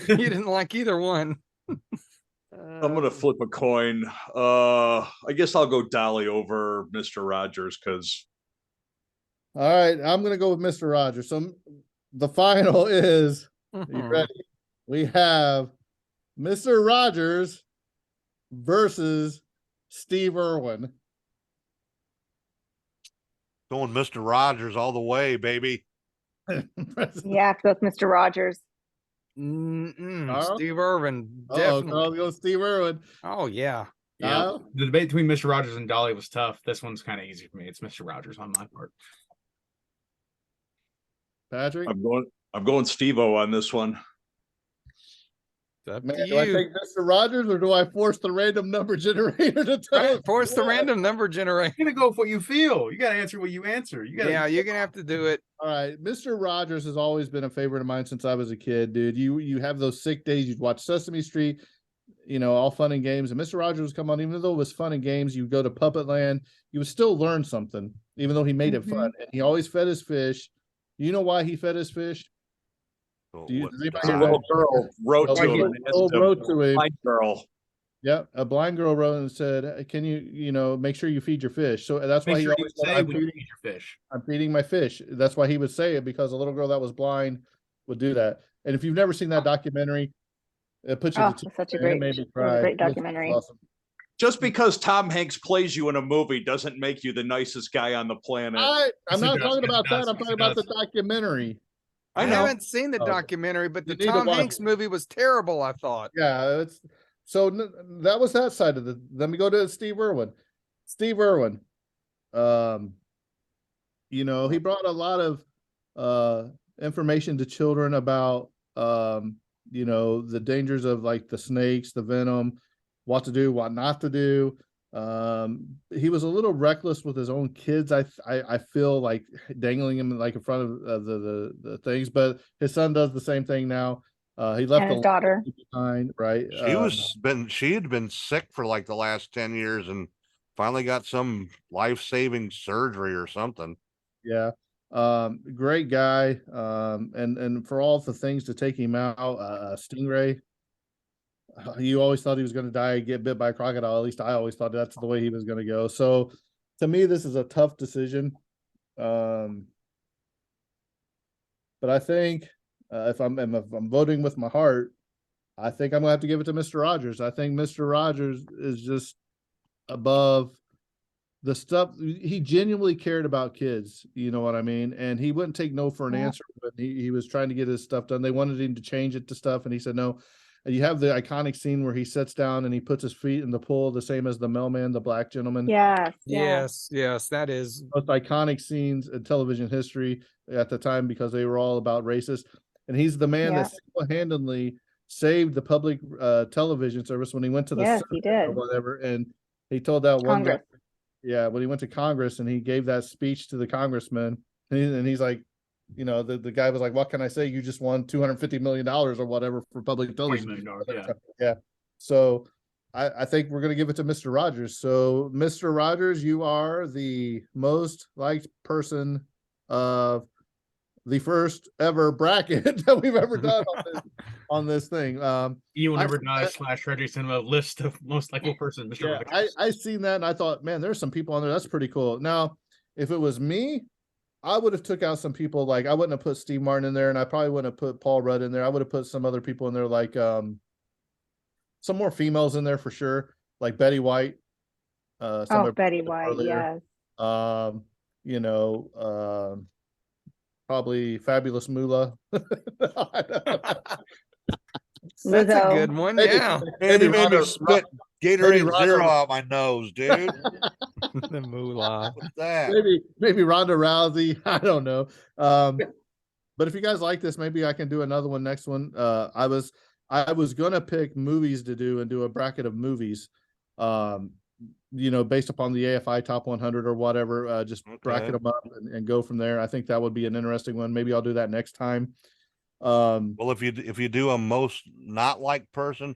You didn't like either one. I'm gonna flip a coin. I guess I'll go Dolly over Mr. Rogers because All right, I'm gonna go with Mr. Rogers. So the final is, are you ready? We have Mr. Rogers versus Steve Irwin. Going Mr. Rogers all the way, baby. Yeah, go with Mr. Rogers. Carl? Steve Irwin, Oh, definitely. Carl goes Steve Irwin. Oh yeah. Yeah, Kyle? the debate between Mr. Rogers and Dolly was tough. This one's kind of easy for me. It's Mr. Rogers on my part. Patrick? I'm going Steve-O on this one. It's up Man, to do I you. take Mr. Rogers or do I force the random number generator to tell Right, us force the what? random number generator. You're gonna go with what you feel. You gotta answer what you answer. You gotta Yeah, you're gonna have to do it. All right, Mr. Rogers has always been a favorite of mine since I was a kid, dude. You have those sick days. You'd watch Sesame Street, all fun and games. And Mr. Rogers would come on, even though it was fun and games. You go to Puppet Land, you would still learn something, even though he made it fun. And he always fed his fish. You know why he fed his fish? So Do you- what- does anybody A know? little girl wrote to A him. little girl wrote to him. Blind girl. Yeah, a blind girl wrote and said, "Can you, make sure you feed your fish?" So that's why make he sure you always said, say when you feed your fish. I'm feeding my fish. That's why he would say it, because a little girl that was blind would do that. And if you've never seen that documentary, it puts you Oh, to it's such a it great, made me it was cry. a great It was documentary. awesome. Just because Tom Hanks plays you in a movie doesn't make you the nicest guy on the planet. I'm Yes, it not does. talking Yes, about it that. does. I'm Yes, talking it about the does. documentary. I I know. haven't seen the Okay. documentary, but the You need to Tom watch Hanks it. movie was terrible, I thought. Yeah, it's so that was that side of the. Let me go to Steve Irwin. Steve Irwin, he brought a lot of information to children about the dangers of like the snakes, the venom, what to do, what not to do. He was a little reckless with his own kids. I feel like dangling him like in front of the things, but his son does the same thing now. He left And his a daughter. behind, right? She had been sick for like the last 10 years and finally got some life-saving surgery or something. Yeah. Great guy. And for all the things to take him out, Stingray. You always thought he was going to die, get bit by a crocodile. At least I always thought that's the way he was going to go. So to me, this is a tough decision. But I think if I'm voting with my heart, I think I'm gonna have to give it to Mr. Rogers. I think Mr. Rogers is just above the stuff. He genuinely cared about kids, you know what I mean? And he wouldn't take no for an Yeah. answer, but he was trying to get his stuff done. They wanted him to change it to stuff, and he said no. And you have the iconic scene where he sits down and he puts his feet in the pool, the same as the mailman, the black gentleman. Yes. Yeah. Yes, that is. Most iconic scenes in television history at the time, because they were all about racist. And he's the man Yeah. that single-handedly saved the public television service when he went to the Yes, he Senate or did. whatever. And he told that one guy, Congress. yeah, when he went to Congress and he gave that speech to the congressman, and he's like, the guy was like, "What can I say? You just won $250 million or whatever for public $20 television." million, yeah. Yeah. So I think we're going to give it to Mr. Rogers. So, Mr. Rogers, you are the most liked person of the first ever bracket that we've ever done on this thing. You will I never see die that. / Tragedy Cinema list of most likable person, Mr. Yeah, Rogers. I seen that and I thought, man, there's some people on there. That's pretty cool. Now, if it was me, I would have took out some people. Like I wouldn't have put Steve Martin in there, and I probably wouldn't have put Paul Rudd in there. I would have put some other people in there, like some more females in there for sure, like Betty White. Some Oh, of- Betty White. earlier. Yes. Probably Fabulous Moolah. That's a Lizzo. good one. Maybe- Yeah. And he made me Rhonda- spit Gatorade Rhonda- Zero out my nose, dude. The moolah. What's that? maybe Ronda Rousey. I don't know. But if you guys like this, maybe I can do another one next one. I was gonna pick movies to do and do a bracket of movies. Based upon the AFI top 100 or whatever, just bracket Okay. them up and go from there. I think that would be an interesting one. Maybe I'll do that next time. Well, if you do a most not liked person,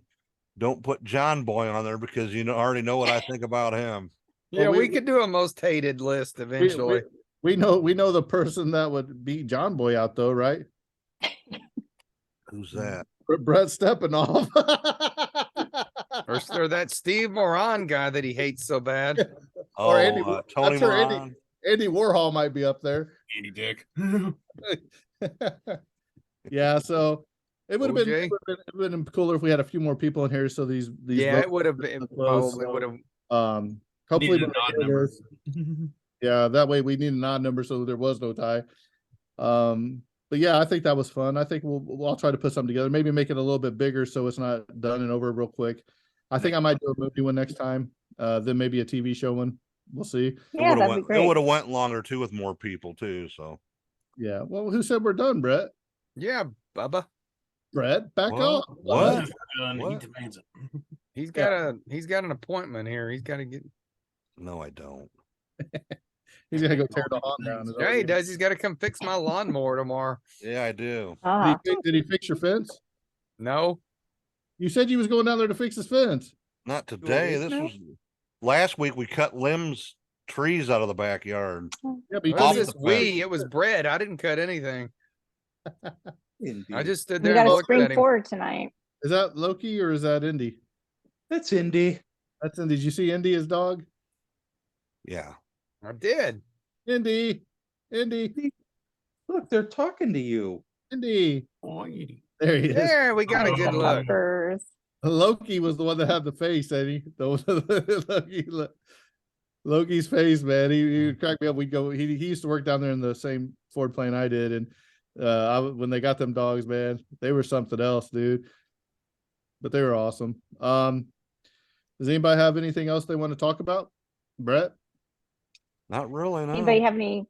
don't put John Boy on there because already know what I think about him. Yeah, Well, we could do a most hated list eventually. We know the person that would beat John Boy out though, right? Who's that? Brett Stepanov. Or that Steve Moran guy that he hates so bad. Or Oh, Andy- Tony I'm sure Andy- Moran. Andy Warhol might be up there. Andy Dick. Yeah, so it would have been, OJ? it would have been cooler if we had a few more people in here. So these Yeah, votes it would have been close, probably would have. hopefully Needed an we'll odd hear number. this. Yeah, that way we need an odd number so there was no tie. But yeah, I think that was fun. I think I'll try to put something together. Maybe make it a little bit bigger so it's not done and over real quick. I think I might do a movie one next time. Then maybe a TV show one. We'll see. Yeah, that'd be It great. would have went longer too with more people too. So Yeah. Well, who said we're done, Brett? Yeah, Bubba. Brett, back What? off. What? He What? demands it. He's got an appointment here. He's got to get. no, I don't. He's gonna go tear the hog down. Is that Yeah, what he does. He's got to come fix my lawnmower tomorrow. Yeah, I do. Ah, Did he fix your fence? No, You said you was going down there to fix his fence. Not today. This was last week. We cut limbs, trees out of the backyard. Yeah, but you it told was me Off just the fence. we. It was bread. I didn't cut anything. I just stood we there got and a looked spring at him. forward tonight. is that Loki or is that Indy? That's Indy. That's Indy. Did you see Indy, his dog? Yeah. I did. Indy. Look, they're talking to you. Indy. Oh, Edie. There he is. There, we got a good look. Fuckers. Loki was the one that had the face, Eddie. Loki's face, man. He cracked me up. We go. He used to work down there in the same Ford plane I did, and when they got them dogs, man, they were something else, dude. But they were awesome. Does anybody have anything else they want to talk about? Brett? Not really. No. Anybody have any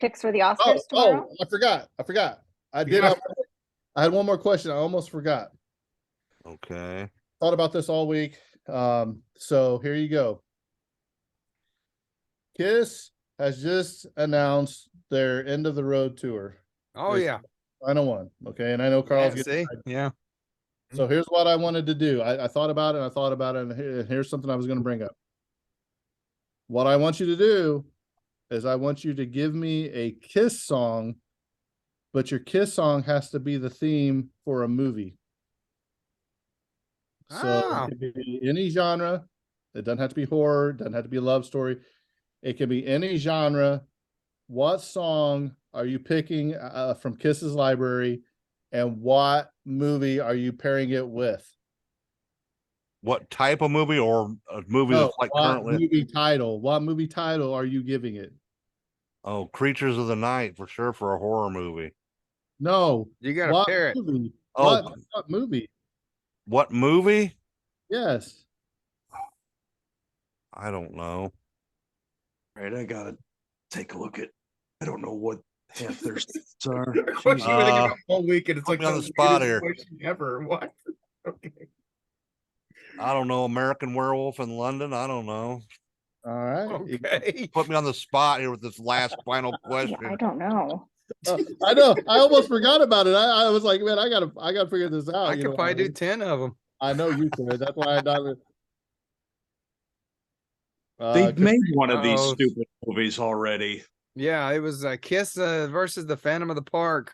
picks for the Oscars tomorrow? I forgot. I did. I had one more question. I almost forgot. Okay. Thought about this all week. So here you go. Kiss has just announced their end of the road tour. Oh It's yeah. Final one. Okay. And I know Carl's Yeah, getting, see? Yeah. so here's what I wanted to do. I thought about it and here's something I was going to bring up. What I want you to do is I want you to give me a Kiss song, but your Kiss song has to be the theme for a movie. So Oh. it could be any genre. It doesn't have to be horror, doesn't have to be a love story. It can be any genre. What song are you picking from Kiss's library, and what movie are you pairing it with? What type of movie or a movie No, that's like what currently? movie title? What movie title are you giving it? Oh, Creatures of the Night for sure for a horror movie. No. You got to What pair it. movie? Oh. What movie? What movie? Yes. I don't know. All right, I gotta take a look at. I don't know what half their stats are. Question you were thinking Uh, about all week, and it's put like me on the weirdest spot here. question ever. What? Okay. I don't know. American Werewolf in London. I don't know. All right. Okay. Put me on the spot here with this last final Yeah, question. I don't know. I know. I almost forgot about it. I was like, man, I gotta figure this out. I you could know probably what I do mean? 10 of them. I know you could. That's why I don't. They've made one of these Uh-oh. stupid movies already. Yeah, it was Kiss versus the Phantom of the Park.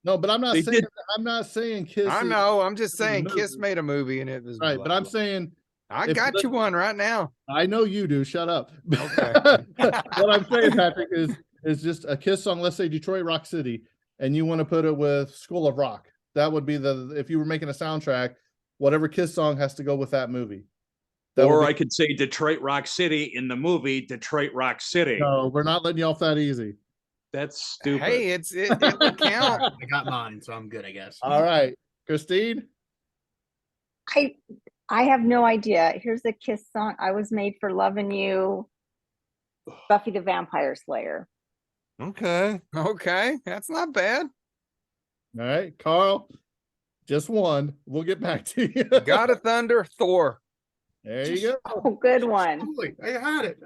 No, but I'm not They saying. did- I'm not saying Kiss. I is- know. I'm just is a saying Kiss movie. made a movie and it was Right, blah, but I'm blah. saying I if got the- you one right now. I know you do. Shut up. Okay. What I'm saying, Patrick, is just a Kiss song. Let's say Detroit Rock City, and you want to put it with School of Rock. That would be if you were making a soundtrack, whatever Kiss song has to go with that movie. That Or would I could say Detroit Rock City in the movie Detroit Rock City. no, we're not letting you off that easy. That's stupid. Hey, it would count. I got mine, so I'm good, I guess. All right, Christine. I have no idea. Here's a Kiss song. I was made for loving you. Buffy the Vampire Slayer. Okay. Okay, that's not bad. All right, Carl. Just one. We'll get back to you. God of Thunder, Thor. There you go. Oh, good one. Absolutely. I had it.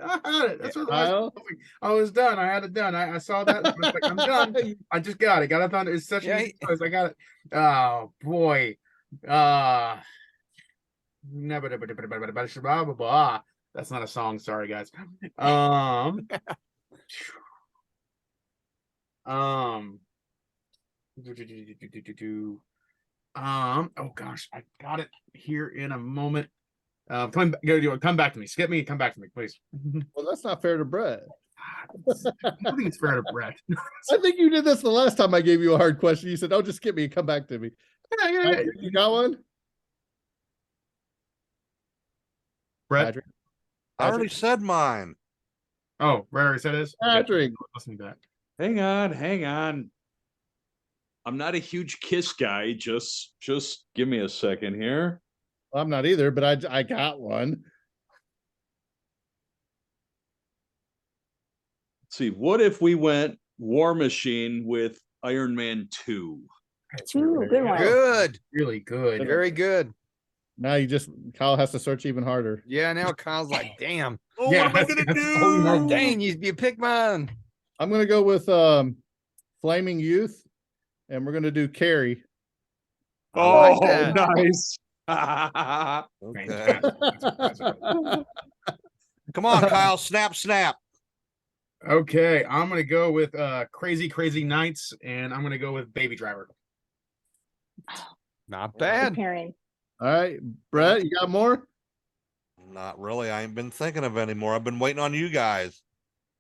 That's what Kyle? I was done. I had it done. I saw that. I was like, I'm done. I just got it. Got it done. It's such Yeah, an easy choice. I got it. Oh boy. Never. That's not a song. Sorry, guys. Um, oh gosh, I got it here in a moment. Come back to me. Skip me. Come back to me, please. Well, that's not fair to Brett. I don't think it's fair to Brett. I think you did this the last time I gave you a hard question. You said, "Oh, just skip me and come back to me." You got one, Brett. Patrick? I already said mine. Oh, Brett already said his. Patrick. Listening to that. Hang on. I'm not a huge Kiss guy. Just give me a second here. I'm not either, but I got one. Let's see, what if we went War Machine with Iron Man 2? Ooh, good one. Good. Really good. Very good. Now Kyle has to search even harder. Yeah, now Kyle's like, damn. Oh, Yeah, what am I gonna that's all you know. do? Dang, you picked mine. I'm gonna go with Flaming Youth, and we're gonna do Carrie. I like that. nice. Okay. Fantastic. Come on, Kyle. Snap. Okay, I'm gonna go with Crazy Nights, and I'm gonna go with Baby Driver. Not Good bad. pairing. All right, Brett, you got more? Not really. I ain't been thinking of any more. I've been waiting on you guys.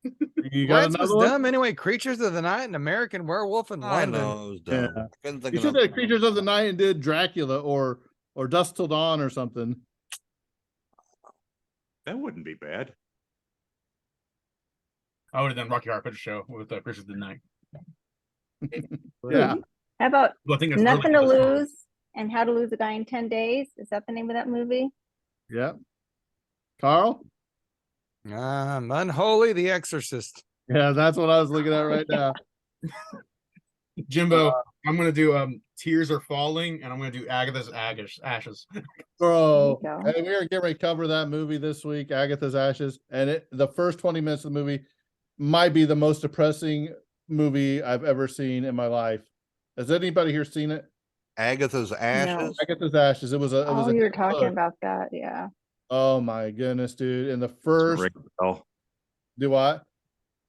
You got Brett's was another one? dumb anyway. Creatures of the Night and American Werewolf in I London. know it was dumb. Yeah. Been You thinking should of have Creatures of the Night and did Dracula or Dusk Till Dawn or something. That wouldn't be bad. I would have done Rocky Horror Picture Show with Creatures of the Night. Yeah. How about Well, I think it's Nothing really to good. Lose and How to Lose a Guy in 10 Days? Is that the name of that movie? Yeah. Carl? Unholy, The Exorcist. Yeah, that's what I was looking at right now. Jimbo, I'm gonna do Tears Are Falling, and I'm gonna do Agatha's Ashes. Bro, There you go. and we are getting ready to cover that movie this week, Agatha's Ashes. And the first 20 minutes of the movie might be the most depressing movie I've ever seen in my life. Has anybody here seen it? Agatha's Ashes. Agatha's Ashes. It was a Oh, you were hit talking book. about that. Yeah. Oh my goodness, dude. In the first Oh, do what?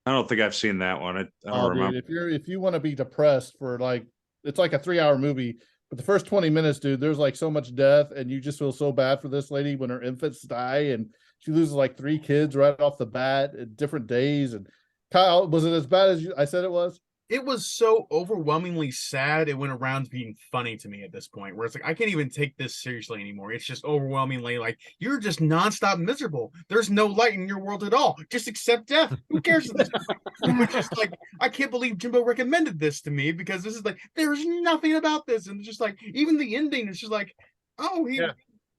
I don't think I've seen that one. I don't Oh, remember. dude, if you want to be depressed for like it's like a 3-hour movie, but the first 20 minutes, dude, there's like so much death, and you just feel so bad for this lady when her infants die, and she loses like 3 kids right off the bat at different days. And Kyle, was it as bad as I said it was? It was so overwhelmingly sad. It went around being funny to me at this point, where it's like I can't even take this seriously anymore. It's just overwhelmingly like you're just nonstop miserable. There's no light in your world at all. Just accept death. Who cares? At this point? Which is like I can't believe Jimbo recommended this to me, because this is like there's nothing about this, and it's just like even the ending is just like, oh,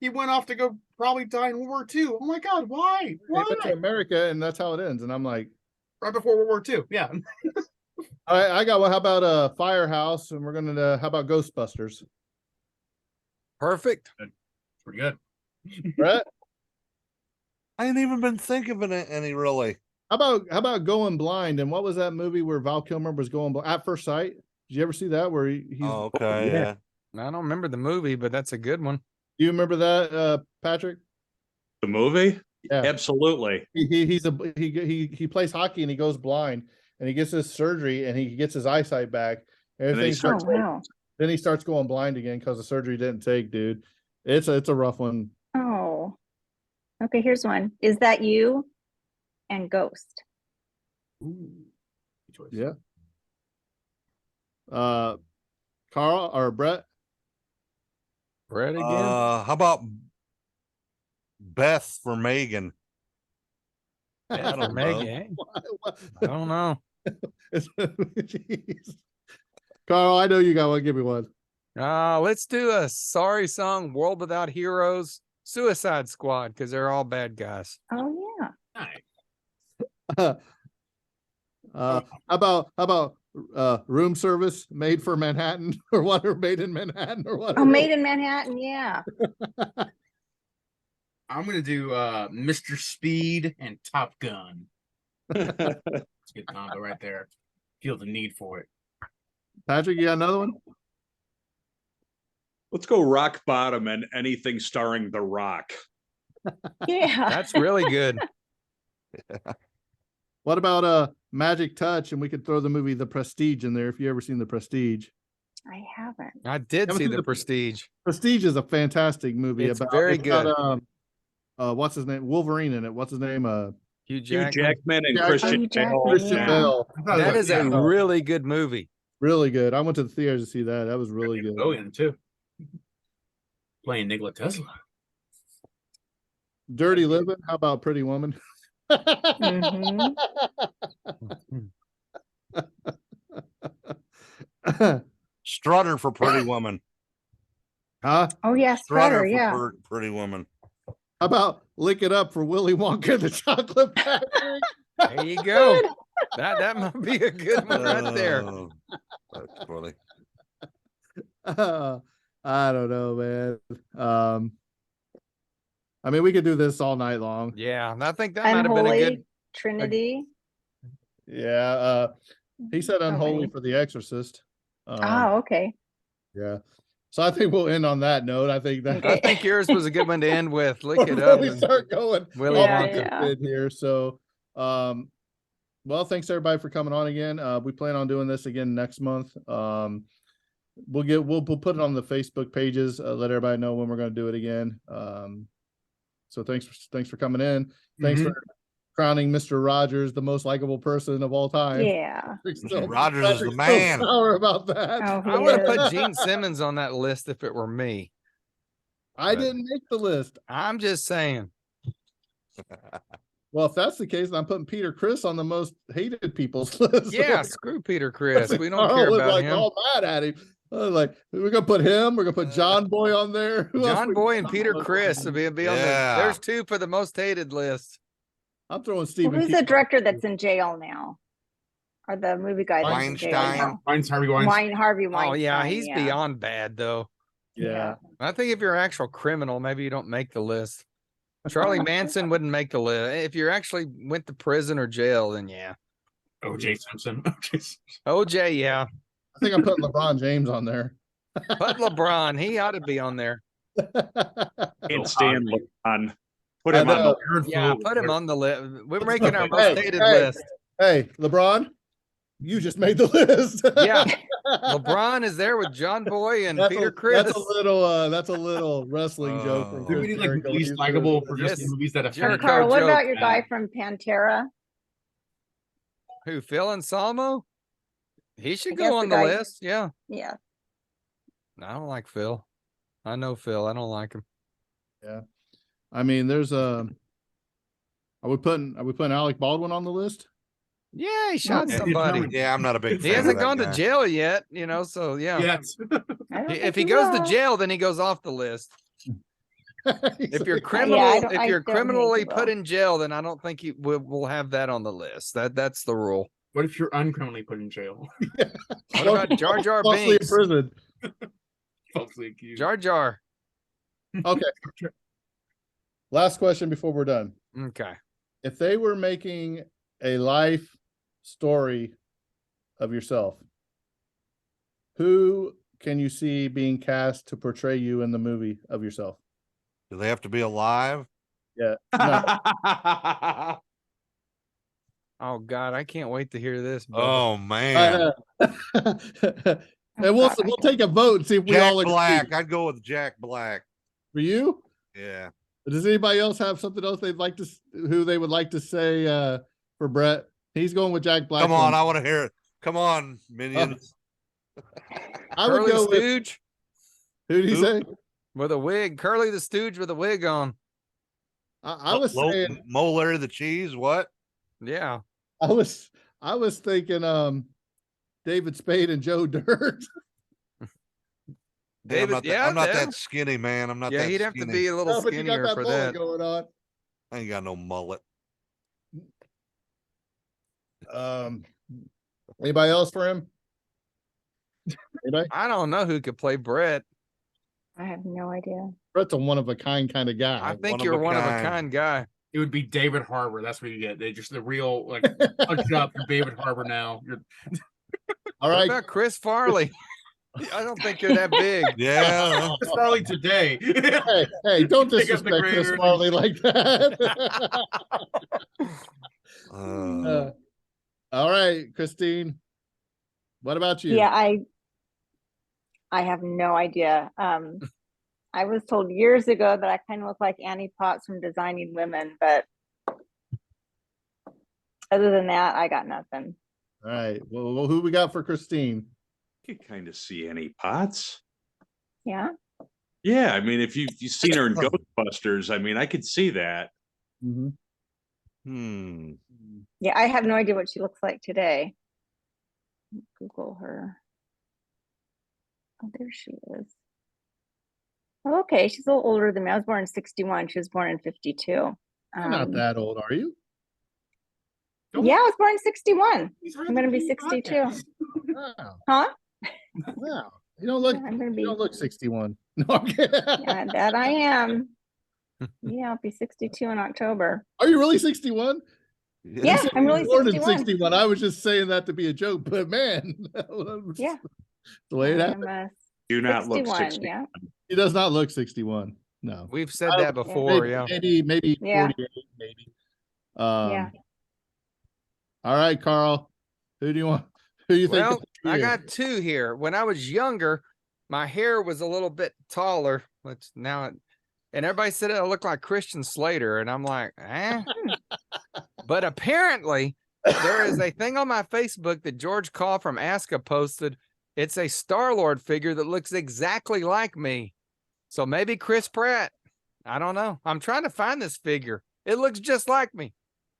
he went off to go probably die in World War II. Oh my God, why? They went to America, and that's how it ends. And I'm like, Right before World War II. Yeah. all right, I got one. How about Firehouse? And we're gonna how about Ghostbusters? Perfect. Pretty good. Brett? I ain't even been thinking of any really. How about Going Blind? And what was that movie where Val Kilmer was going at first sight? Did you ever see that? Where he's Oh, okay, yeah. I don't remember the movie, but that's a good one. Do you remember that, Patrick? The movie? Yeah. Absolutely. He plays hockey and he goes blind, and he gets his surgery and he gets his eyesight back. then he Everything starts- Oh, wow. then he starts going blind again because the surgery didn't take, dude. It's a rough one. Oh. Okay, here's one. Is That You? And Ghost. Ooh. Good choice. Yeah. Carl or Brett? Brett again. How about Beth for Megan? I don't know. Megan. I don't know. Jeez. Carl, I know you got one. Give me one. Let's do a sorry song, World Without Heroes, Suicide Squad, because they're all bad guys. Oh, yeah. Nice. How about room service made for Manhattan or whatever, made in Manhattan or whatever? Oh, Made in Manhattan. Yeah. I'm gonna do Mr. Speed and Top Gun. It's a good combo right there. Feel the need for it. Patrick, you got another one? Let's go Rock Bottom and anything starring The Rock. Yeah. That's really good. What about Magic Touch? And we could throw the movie The Prestige in there if you ever seen The Prestige. I haven't. I did Haven't see seen the the- Prestige. Prestige is a fantastic movie. It's very got, good. what's his name? Wolverine in it. What's his name? Hugh Hugh Jackman. Jackman and Jackman. Christian Hugh Bale. Jackman, Christian yeah. Bale. That is a yeah. really good movie. Really good. I went to the theaters to see that. That was really good. Oh, in too. Playing Nikola Tesla. Dirty Living. How about Pretty Woman? Mhm. Strutter for Pretty Woman. Huh? Oh yeah, Strutter Strutter. for Yeah. Pretty Woman. How about Lick It Up for Willy Wonka and the Chocolate Factory? There you go. That might be a good one right there. Oh, that's funny. I don't know, man. I mean, we could do this all night long. Yeah, and I think that might have been a Unholy good. Trinity. Yeah. He said Unholy many. for The Exorcist. Oh, okay. Yeah. So I think we'll end on that note. I think that I think yours was a good one to end with. Lick it up. we and- start going Willy off Wonka. the Yeah. grid here. So, well, thanks everybody for coming on again. We plan on doing this again next month. We'll put it on the Facebook pages. Let everybody know when we're going to do it again. So thanks for coming in. Thanks for crowning Mr. Rogers the most likable person of all time. Yeah. Rogers is the Patrick's so man. sour about that. Oh, I he would have is. put Gene Simmons on that list if it were me. I didn't make the list. I'm just saying. Well, if that's the case, then I'm putting Peter Criss on the most hated people's list. Yeah, screw Peter Chris. We don't Carl care was about like him. all mad at him. I was like, we're gonna put him. We're gonna put John Boy on there. Who else John we Boy and got? Peter Chris will be on the. Yeah. There's two for the most hated list. I'm throwing Well, Stephen. who's King. the director that's in jail now? Or the movie guy that's in jail Weinstein. now? Mine's Harvey Weinstein. Harvey Weinstein. Oh yeah, he's yeah. beyond bad though. Yeah. I think if you're an actual criminal, maybe you don't make the list. Charlie Manson wouldn't make the list. If you actually went to prison or jail, then yeah. O.J. Simpson. OJ, yeah. I think I'm putting LeBron James on there. But LeBron, he ought to be on there. Can't stand LeBron. Put I him on know. the Yeah, put him on the list. We're making our most Hey, hated hey. list. Hey, LeBron, you just made the list. Yeah. LeBron is there with John Boy and That's Peter a, Chris. that's a little wrestling joke. from Oh. Do we Chris need like Jericho. least He's likable good. for just Yes. movies that Jericho. affect Carl, what joke. about your guy from Pantera? Who? Phil Anselmo? He should I guess go on the the guy- list. Yeah. Yeah. I don't like Phil. I know Phil. I don't like him. I mean, there's a. Are we putting Alec Baldwin on the list? Yeah, he shot Yeah, somebody. Yeah, I'm not a big fan. He hasn't of that gone to guy. jail yet, so yeah. Yes. I don't If think he goes to will. jail, then he goes off the list. If you're I criminal, don't- if I you're don't think criminally he put will. in jail, then I don't think we'll have that on the list. That's the rule. What if you're uncriminally put in jail? What about Jar Jar Falsely in Binks? prison. Falsely accused. Jar Jar. Okay. Last question before we're done. Okay. If they were making a life story of yourself, who can you see being cast to portray you in the movie of yourself? Do they have to be alive? Yeah. No. Oh God, I can't wait to hear this. Bubba. Oh man, And we'll take a vote and see if we Jack all agree. Black. I'd go with Jack Black. For you? Yeah. Does anybody else have something else they'd like to who they would like to say for Brett? He's going with Jack Black. Come on, I want to hear it. Come on, minions. I would Curly go with Stooge who did he Who? say? with a wig. Curly the Stooge with a wig on. I was Lo- saying Mo Larry the Cheese. What? Yeah. I was thinking David Spade and Joe Dirt. Hey, David, I'm not yeah. that skinny, man. I'm not Yeah, that he'd have to skinny. be a little No, but you got skinnier that for mullet that. going on. I ain't got no mullet. Anybody else for him? Anybody? I don't know who could play Brett. I have no idea. Brett's a one of a kind of I guy. think one of you're a one of a kind. kind guy. It would be David Harbour. That's what you get. They just the real like punch up David Harbour now. You're All What right, about Chris Farley? I don't think you're that big. Yeah. Chris Farley today. Hey, don't Pick up the disrespect Chris grader. Farley like that. Uh, All right, Christine. What about you? Yeah, I have no idea. I was told years ago that I kind of look like Annie Potts from Designing Women, but other than that, I got nothing. All right. Well, who we got for Christine? You can kind of see Annie Potts. Yeah. Yeah, I mean, if you've seen her in Ghostbusters, I mean, I could see that. hmm. Yeah, I have no idea what she looks like today. Google her. Oh, there she is. Oh, okay, she's a little older than me. I was born in 61. She was born in 52. You're not that old, are you? Yeah, I was born in 61. He's I'm gonna be 62. Wow. Huh? Wow. You don't look. Yeah, I'm gonna You be. don't look 61. No, I'm kidding. Yeah, that I am. Yeah, I'll be 62 in October. Are you really 61? Yeah, said I'm you were really born in 61. 61. I was just saying that to be a joke, but man, Yeah. the way it I'm happened. Do not look 61, 60. yeah. He does not look 61. No. We've said I that don't- before. maybe, Yeah. maybe Yeah. 48, maybe. Yeah. All right, Carl. Who do you want? Who do you think? Well, I is? got two here. When I was younger, my hair was a little bit taller. And everybody said I looked like Christian Slater, and I'm like, eh. But apparently, there is a thing on my Facebook that George Call from Aska posted. It's a Star-Lord figure that looks exactly like me. So maybe Chris Pratt. I don't know. I'm trying to find this figure. It looks just like me.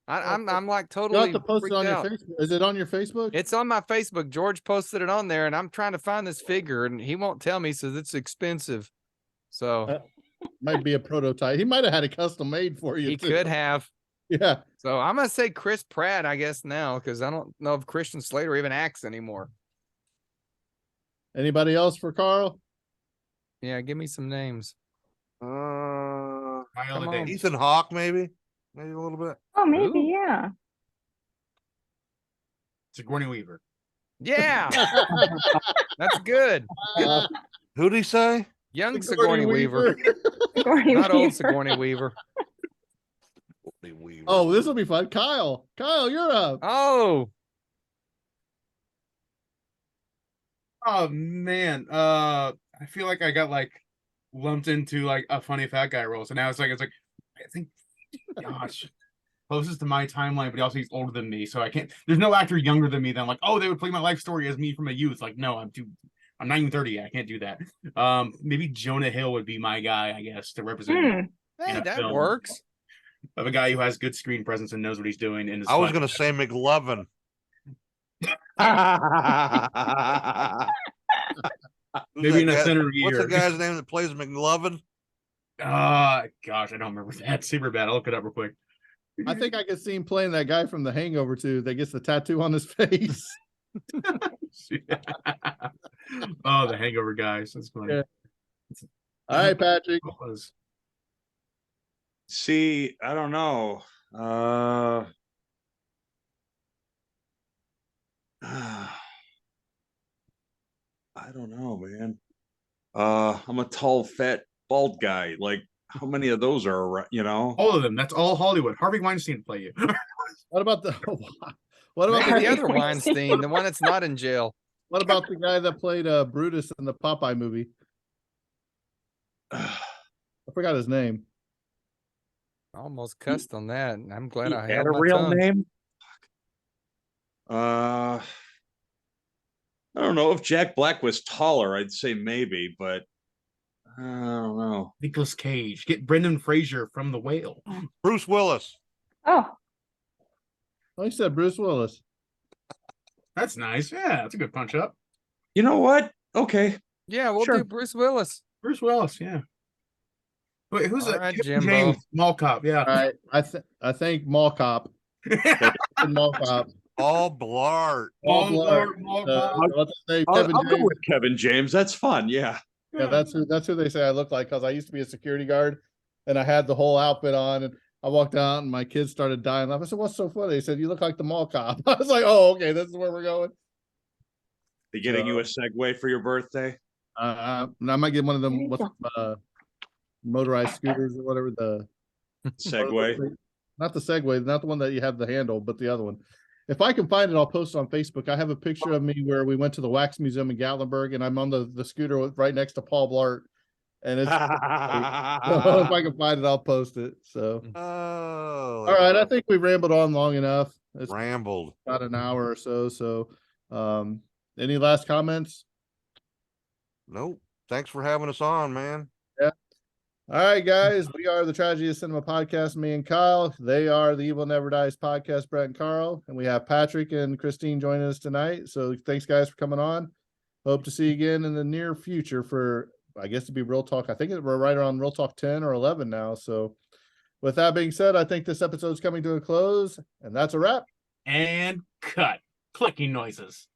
I'm like You'll totally have to post it freaked on your out. Facebook. Is it on your Facebook? It's on my Facebook. George posted it on there, and I'm trying to find this figure, and he won't tell me, says it's expensive. So Might be a prototype. He might have had a custom made for you. he too. could have. Yeah. So I'm gonna say Chris Pratt, I guess now, because I don't know if Christian Slater even acts anymore. Anybody else for Carl? Yeah, give me some names. Viola Come on. Davis. Ethan Hawke, maybe a little bit. Oh, maybe, Ooh. yeah. Sigourney Weaver. Yeah, that's good. Who'd he say? Young Sigourney Weaver, Sigourney not old Weaver. Sigourney Weaver. Weaver. Oh, this will be fun. Kyle, you're up. Oh, Oh man, I feel like I got like lumped into like a funny fat guy role. So now it's like I think, gosh, closest to my timeline, but also he's older than me, so I can't. There's no actor younger than me. That I'm like, oh, they would play my life story as me from a youth. Like, no, I'm not even 30 yet. I can't do that. Maybe Jonah Hill would be my guy, I guess, to represent Hmm. hey, a that film. works. of a guy who has good screen presence and knows what he's doing. And I was going to say McLovin. Who's maybe that in a guy- center What's the year. guy's name that plays McLovin? Gosh, I don't remember that. Super bad. I'll look it up real quick. I think I could see him playing that guy from The Hangover too. That gets the tattoo on his face. Oh, the Hangover guys. That's funny. Yeah. All right, Patrick. What was- See, I don't know. I don't know, man. I'm a tall, fat, bald guy. Like, how many of those are around, you know? All of them. That's all Hollywood. Harvey Weinstein to play you. What about the what about Maybe the the, other Weinstein, the one that's not in jail. what about the guy that played Brutus in the Popeye movie? I forgot his name. Almost cussed on that. And I'm glad He I had held a my real tongue. name? I don't know. If Jack Black was taller, I'd say maybe, but I don't know. Nicolas Cage. Get Brendan Fraser from The Whale. Bruce Willis. Oh, Oh, he said Bruce Willis. That's nice. Yeah, that's a good punch up. You know what? Okay. Yeah, we'll Sure. do Bruce Willis. Bruce Willis. Yeah. Wait, who's All that? right, Kevin Jimbo. James, Mall Cop. Yeah. All right, I think Mall Cop. Mall Cop. All Blart. Mall Blart. Mall Cop. What's his name? I'll Kevin go James. with Kevin James. That's fun. Yeah. Yeah, that's who they say I look like because I used to be a security guard and I had the whole outfit on and I walked out and my kids started dying laughing. I said, "What's so funny?" They said, "You look like the Mall Cop." I was like, "Oh, okay, this is where we're going." They getting you a Segway for your birthday? I might get one of There them you what's go. motorized scooters or whatever. Segway. Not the Segway, not the one that you have the handle, but the other one. If I can find it, I'll post it on Facebook. I have a picture of me where we went to the Wax Museum in Gatlinburg, and I'm on the scooter right next to Paul Blart. And it's if I can find it, I'll post it. So, Oh, all right, I think we rambled on long enough. It's rambled. about an hour or so. So, any last comments? Nope. Thanks for having us on, man. All right, guys, we are the Tragedy of Cinema podcast. Me and Kyle. They are the Evil Never Dies podcast. Brett and Carl, and we have Patrick and Christine joining us tonight. So, thanks, guys, for coming on. Hope to see you again in the near future for, I guess, to be Real Talk. I think we're right around Real Talk 10 or 11 now. So, with that being said, I think this episode is coming to a close, and that's a wrap. And cut. Clicking noises.